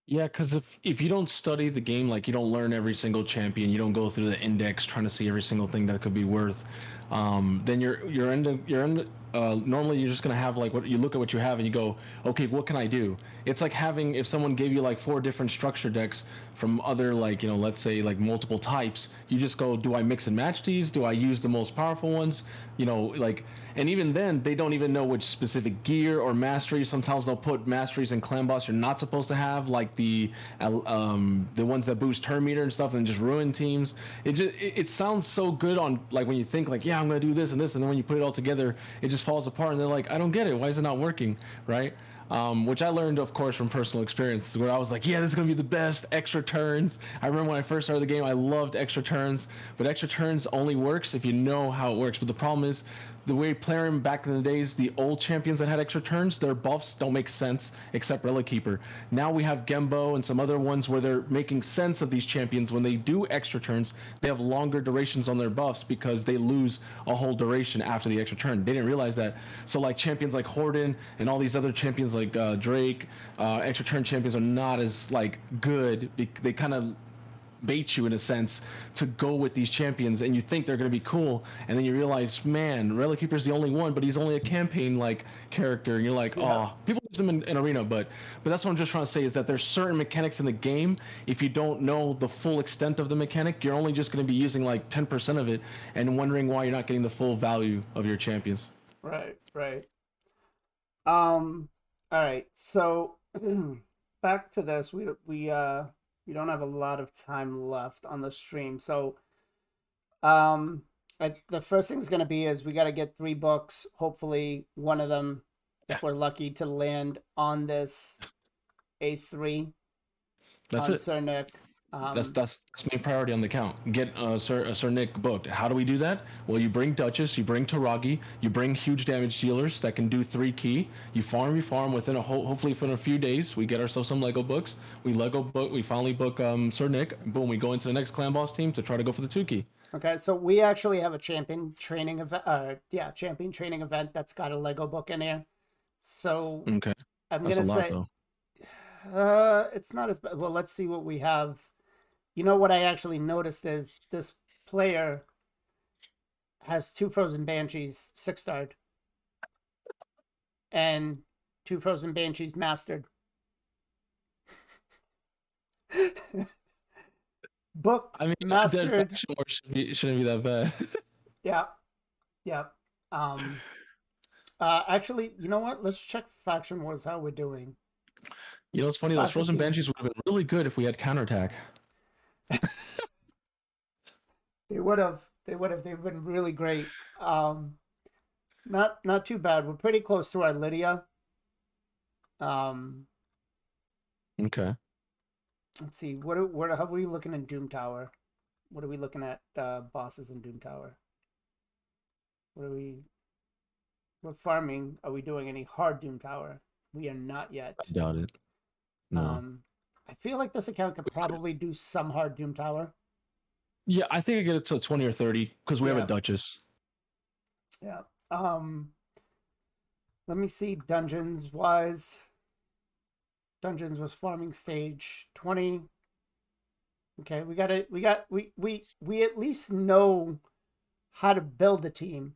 Yeah, because if you don't study the game, like you don't learn every single champion, you don't go through the index trying to see every single thing that could be worth, then you're in. Normally, you're just gonna have like what you look at what you have and you go, okay, what can I do? It's like having if someone gave you like four different structure decks from other like let's say like multiple types, you just go, do I mix and match these? Do I use the most powerful ones? Like and even then, they don't even know which specific gear or mastery. Sometimes they'll put masteries and clan boss you're not supposed to have, like the ones that boost turn meter and stuff, and just ruin teams. It sounds so good on like when you think like yeah I'm gonna do this and this, and then when you put it all together, it just falls apart, and they're like I don't get it. Why is it not working? Right? Which I learned, of course, from personal experience, where I was like, yeah, this is going to be the best extra turns. I remember when I first started the game, I loved extra turns, but extra turns only works if you know how it works. But the problem is, the way playing back in the days, the old champions that had extra turns, their buffs don't make sense except Relic Keeper. Now we have Gembo and some other ones where they're making sense of these champions. When they do extra turns, they have longer durations on their buffs because they lose a whole duration after the extra turn. They didn't realize that. So like champions like Horden and all these other champions like Drake, extra turn champions are not as like good. They kind of bait you in a sense to go with these champions, and you think they're going to be cool, and then you realize, man, Relic Keeper's the only one, but he's only a campaign like character, and you're like, oh, people use him in arena, but that's what I'm just trying to say, is that there's certain mechanics in the game. If you don't know the full extent of the mechanic, you're only just going to be using like 10% of it and wondering why you're not getting the full value of your champions. Right. All right, so back to this. We don't have a lot of time left on the stream, so the first thing's going to be is we got to get 3 books, hopefully one of them, if we're lucky, to land on this A3. That's on it. Sir Nick. That's main priority on the account. Get Sir Nick booked. How do we do that? Well, you bring Duchess, you bring Taragi, you bring huge damage dealers that can do 3 key. You farm within hopefully within a few days. We get ourselves some Lego books. We finally book Sir Nick. Boom, we go into the next clan boss team to try to go for the 2 key. Okay, so we actually have a champion training event. Champion training event that's got a Lego book in here. So okay, I'm that's gonna say, though. it's not as bad. Well, let's see what we have. You know what I actually noticed is this player has 2 Frozen Banshees 6-starred and 2 Frozen Banshees mastered. Booked, I mean, mastered. Shouldn't be that bad. Yeah. Actually, you know what? Let's check Faction Wars, how we're doing. You know, it's funny, those Frozen Banshees would have been really good if we had counterattack. They would have. They've been really great. Not too bad. We're pretty close to our Lydia. Okay. Let's see. How are we looking in Doom Tower? What are we looking at bosses in Doom Tower? What farming are we doing? Any hard Doom Tower? We are not yet. I doubt it. No. I feel like this account could probably do some hard Doom Tower. Yeah, I think I get it to 20 or 30 because we have a Duchess. Yeah. Let me see dungeons wise. Dungeons was farming stage 20. Okay, we at least know how to build a team,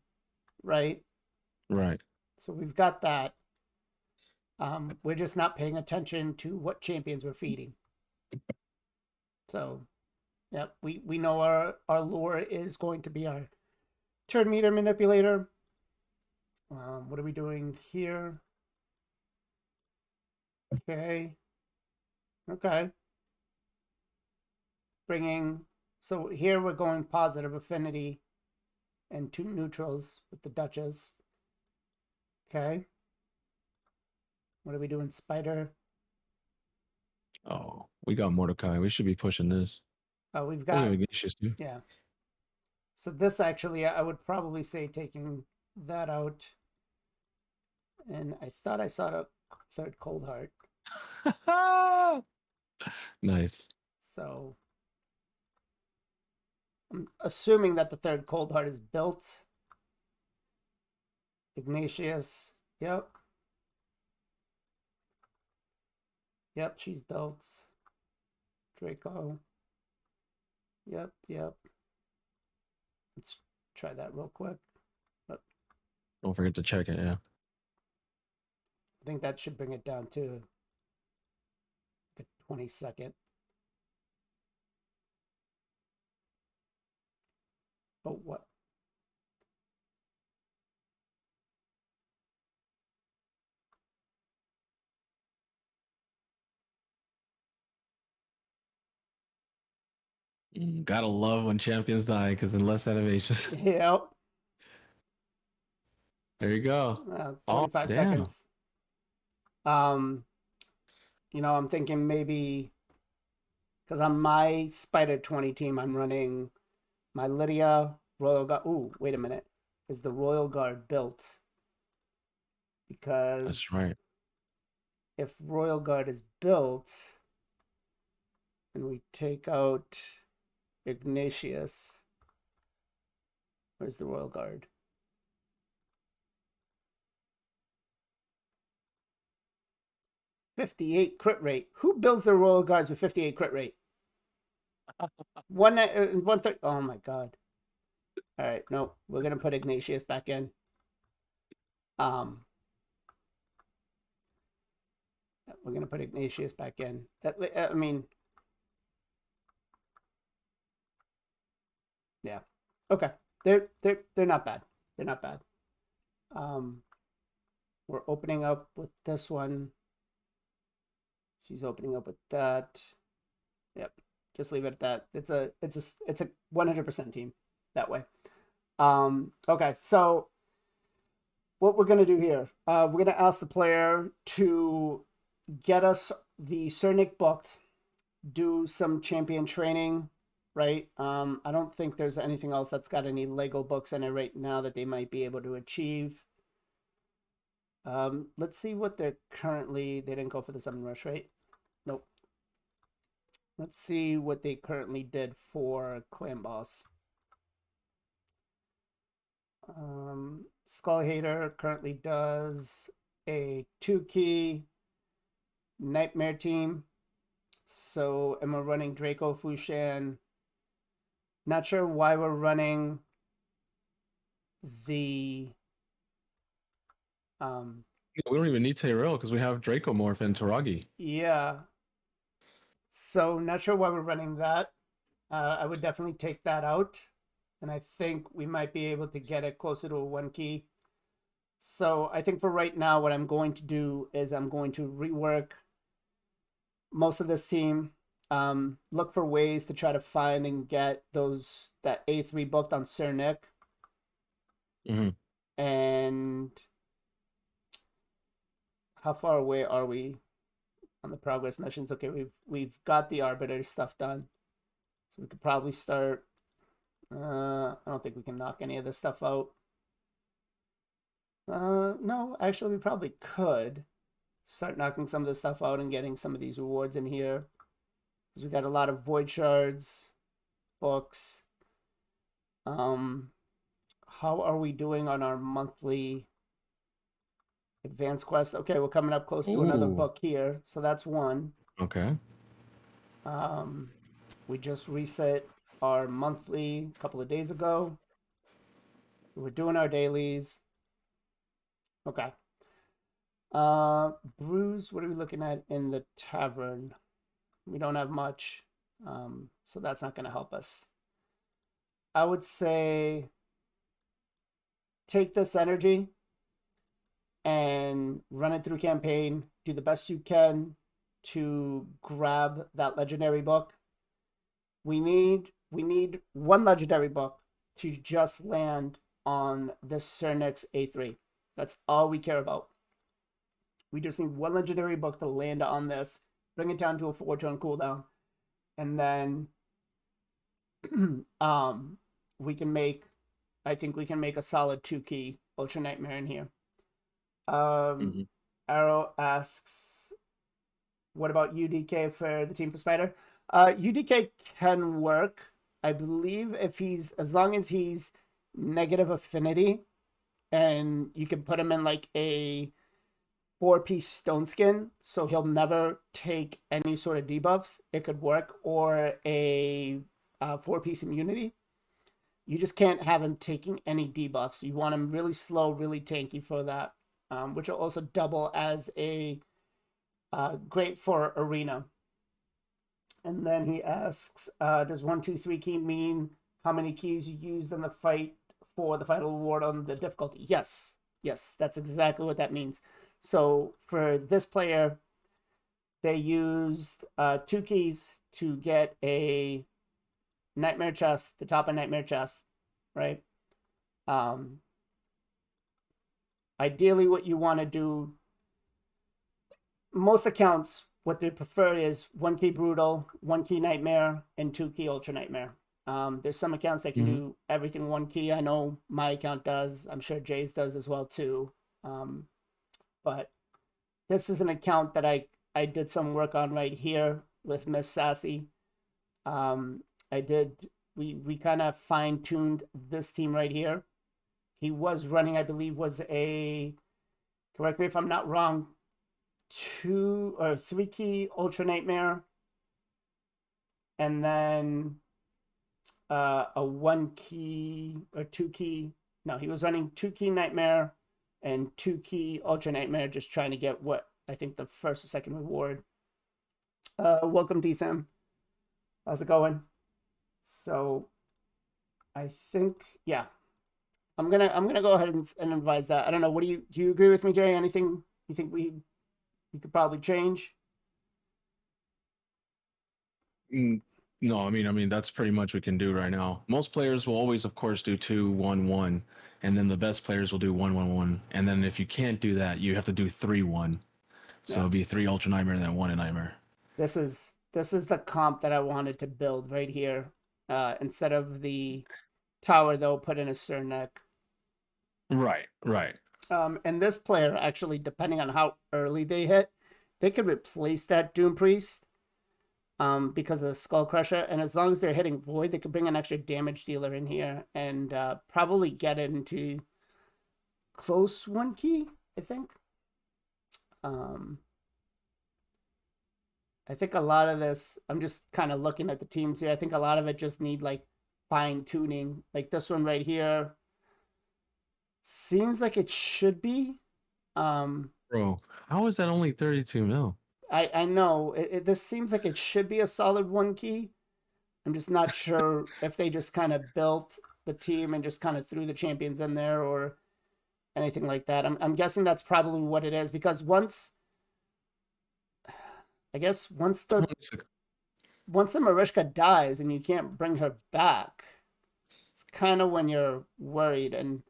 right? Right. So we've got that. We're just not paying attention to what champions we're feeding. So, yeah, we know our lure is going to be our turn meter manipulator. What are we doing here? Okay. So here we're going positive affinity and 2 neutrals with the Duchess. Okay. What are we doing, Spider? Oh, we got Mordecai. We should be pushing this. Oh, we've got Ignatius too. Yeah. So this actually, I would probably say taking that out. And I thought I saw a third Cold Heart. Nice. So I'm assuming that the third Cold Heart is built. Ignatius. Yep, she's built. Draco. Yep. Let's try that real quick. Don't forget to check it, yeah. I think that should bring it down to a 22nd. Oh, what? Gotta love when champions die because then less animations. Yep. There you go. 25 seconds. I'm thinking maybe because on my Spider 20 team, I'm running my Lydia, Royal God. Ooh, wait a minute. is the Royal Guard built? Because That's right. if Royal Guard is built and we take out Ignatius, where's the Royal Guard? .58 crit rate. Who builds their Royal Guards with 58 crit rate? One third. Oh my god. All right, no, we're gonna put Ignatius back in. We're gonna put Ignatius back in. I mean, yeah, okay. They're not bad. They're not bad. We're opening up with this one. She's opening up with that. Yep, just leave it at that. It's a 100% team that way. Okay, so what we're gonna do here, we're gonna ask the player to get us the Cernic booked, do some champion training, right? I don't think there's anything else that's got any Lego books in it right now that they might be able to achieve. Let's see what they're currently, they didn't go for the Summon Rush, right? Nope. Let's see what they currently did for Clan Boss. Skull Hater currently does a 2-key Nightmare team. So, and we're running Draco Fushan. Not sure why we're running the We don't even need Tyrell because we have Draco Morph and Taragi. yeah. So not sure why we're running that. I would definitely take that out. And I think we might be able to get it closer to a 1-key. So I think for right now, what I'm going to do is I'm going to rework most of this team. Look for ways to try to find and get that A3 booked on Cernic. And how far away are we on the progress missions? Okay, we've got the Arbiter stuff done. So we could probably start. I don't think we can knock any of this stuff out. No, actually we probably could start knocking some of this stuff out and getting some of these rewards in here. Because we got a lot of Void Shards, books. How are we doing on our monthly advanced quest? Okay, we're coming up close to another book here. So that's one. Okay. We just reset our monthly a couple of days ago. We're doing our dailies. Okay. Brews, what are we looking at in the tavern? We don't have much. So that's not going to help us. I would say take this energy and run it through campaign. Do the best you can to grab that legendary book. We need one legendary book to just land on the Cernic's A3. That's all we care about. We just need one legendary book to land on this, bring it down to a 4-turn cooldown, and then I think we can make a solid 2-key Ultra Nightmare in here. Arrow asks, what about UDK for the team for Spider? UDK can work, I believe, as long as he's negative affinity, and you can put him in like a 4-piece stone skin, so he'll never take any sort of debuffs. It could work, or a 4-piece immunity. You just can't have him taking any debuffs. You want him really slow, really tanky for that, which will also double as a great for arena. And then he asks, does 1, 2, 3 key mean how many keys you used in the fight for the final reward on the difficulty? Yes, that's exactly what that means. So for this player, they used 2 keys to get a Nightmare chest, the top of Nightmare chest, right? Ideally, what you want to do, most accounts, what they prefer is 1 key Brutal, 1 key Nightmare, and 2 key Ultra Nightmare. There's some accounts that can do everything one key. I know my account does. I'm sure Jay's does as well too. But this is an account that I did some work on right here with Miss Sassy. We kind of fine tuned this team right here. He was running, I believe, was correct me if I'm not wrong, 2 or 3 key Ultra Nightmare, and then a 1 key or 2 key. No, he was running 2 key Nightmare and 2 key Ultra Nightmare, just trying to get what I think the first or second reward. Welcome, D-Sam. How's it going? So I think, yeah, I'm gonna go ahead and advise that. I don't know. What do you agree with me, Jay? Anything you think we could probably change? No, I mean that's pretty much what we can do right now. Most players will always, of course, do 2-1-1, and then the best players will do 1-1-1, and then if you can't do that, you have to do 3-1. So it'll be 3 Ultra Nightmare and then 1 Nightmare. This is the comp that I wanted to build right here. Instead of the tower, they'll put in a Cernek. Right. And this player, actually, depending on how early they hit, they could replace that Doom Priest because of the Skull Crusher. And as long as they're hitting Void, they could bring an extra damage dealer in here and probably get it into close 1 key, I think. I think a lot of this, I'm just kind of looking at the teams here. I think a lot of it just need like fine tuning. Like this one right here seems like it should be. Bro, how is that only 32 mil? I know this seems like it should be a solid 1 key. I'm just not sure if they just kind of built the team and just kind of threw the champions in there or anything like that. I'm guessing that's probably what it is, because once the Marishka dies and you can't bring her back, it's kind of when you're worried. And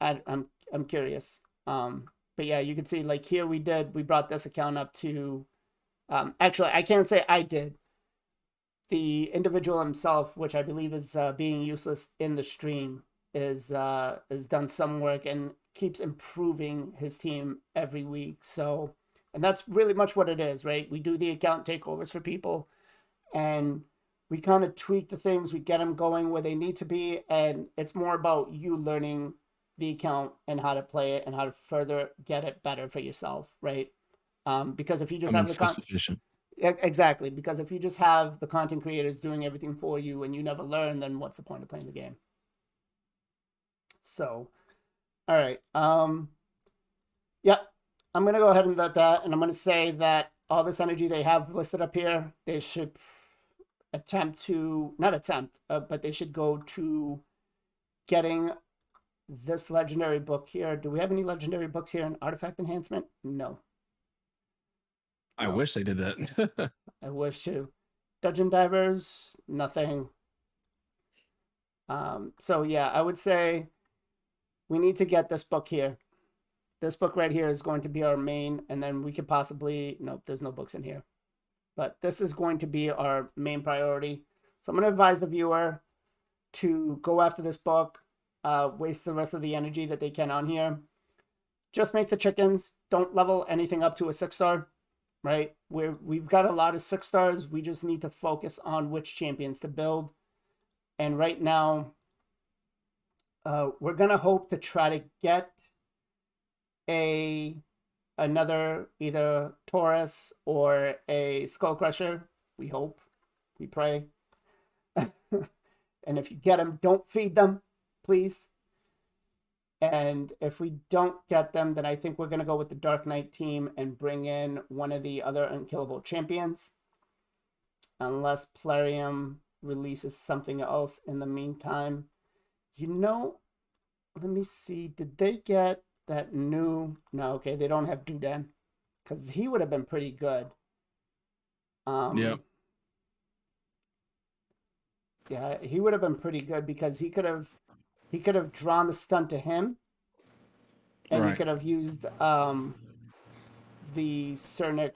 I'm curious. But yeah, you can see like here we brought this account up to, actually I can't say I did. The individual himself, which I believe is being useless in the stream, is done some work and keeps improving his team every week. So, and that's really much what it is, right? We do the account takeovers for people, and we kind of tweak the things. We get them going where they need to be, and it's more about you learning the account and how to play it and how to further get it better for yourself, right? Because if you just have the self-sufficient. Exactly, because if you just have the content creators doing everything for you and you never learn, then what's the point of playing the game? So, all right. Yeah, I'm going to go ahead and let that, and I'm going to say that all this energy they have listed up here, they should but they should go to getting this legendary book here. Do we have any legendary books here in Artifact Enhancement? No. I wish they did that. I wish to. Dungeon Divers, nothing. So yeah, I would say we need to get this book here. This book right here is going to be our main, and then we could possibly, nope, there's no books in here. But this is going to be our main priority. So I'm going to advise the viewer to go after this book, waste the rest of the energy that they can on here. Just make the chickens. Don't level anything up to a 6-star, right? We've got a lot of 6 stars. We just need to focus on which champions to build. And right now, we're going to hope to try to get another either Taurus or a Skull Crusher. We hope. We pray. And if you get them, don't feed them, please. And if we don't get them, then I think we're going to go with the Dark Knight team and bring in one of the other unkillable champions. Unless Plarium releases something else in the meantime. You know, let me see. Did they get that new? No, okay, they don't have Dudan, because he would have been pretty good. Yeah, he would have been pretty good because he could have drawn the stun to him, and he right. could have used the Cernic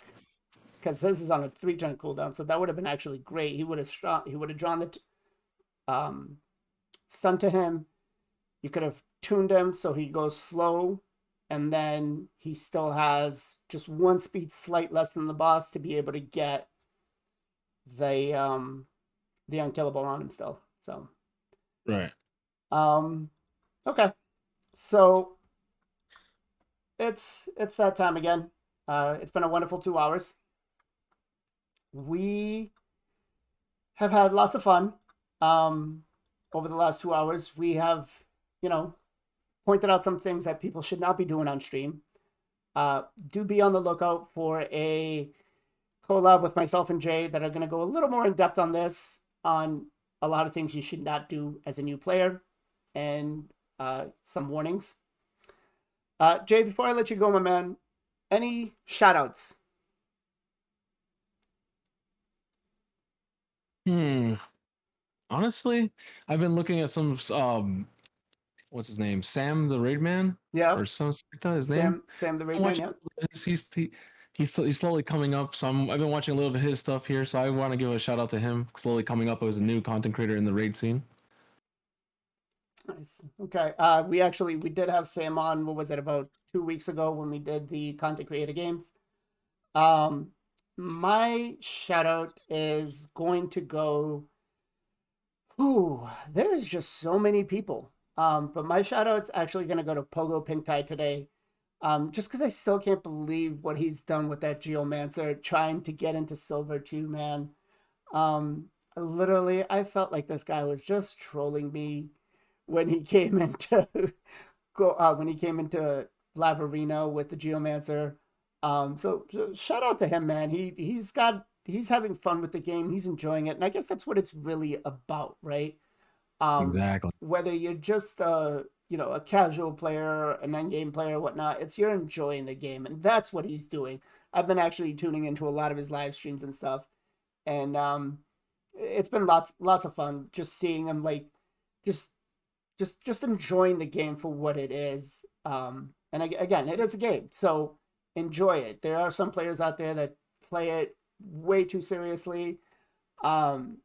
because this is on a 3-turn cooldown, so that would have been actually great. He would have drawn the stun to him. You could have tuned him so he goes slow, and then he still has just 1 speed slight less than the boss to be able to get the unkillable on him still. So Right. okay. So it's that time again. It's been a wonderful 2 hours. We have had lots of fun over the last 2 hours. We have, pointed out some things that people should not be doing on stream. Do be on the lookout for a collab with myself and Jay that are going to go a little more in depth on this, on a lot of things you should not do as a new player, and some warnings. Jay, before I let you go, my man, any shout outs? Honestly, I've been looking at some what's his name? Sam the Raid Man? Yeah. Or something like that, his name? Sam the Raid I'm Man, watching yeah. he's slowly coming up, so I've been watching a little bit of his stuff here, so I want to give a shout out to him, slowly coming up as a new content creator in the raid scene. Nice. Okay. We did have Sam on, what was it, about 2 weeks ago when we did the content creator games. My shout out is going to go. There's just so many people. But my shout out's actually gonna go to Pogo Pink Tie today. Just because I still can't believe what he's done with that Geomancer, trying to get into Silver too, man. Literally, I felt like this guy was just trolling me when he came into Lavarino with the Geomancer. So shout out to him, man. He's having fun with the game. He's enjoying it, and I guess that's what it's really about, right? Exactly. Whether you're just a casual player, an end-game player, whatnot, it's you're enjoying the game, and that's what he's doing. I've been actually tuning into a lot of his live streams and stuff, and it's been lots of fun just seeing him just enjoying the game for what it is. And again, it is a game, so enjoy it. There are some players out there that play it way too seriously, and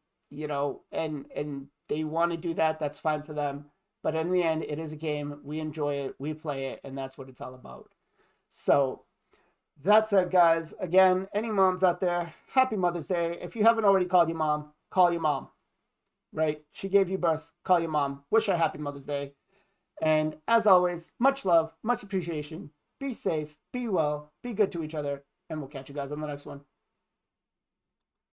they want to do that. That's fine for them. But in the end, it is a game. We enjoy it. We play it. And that's what it's all about. So that's it, guys. Again, any moms out there, happy Mother's Day. If you haven't already called your mom, call your mom. Right? She gave you birth. Call your mom. Wish her happy Mother's Day. And as always, much love, much appreciation. Be safe, be well, be good to each other. And we'll catch you guys on the next one.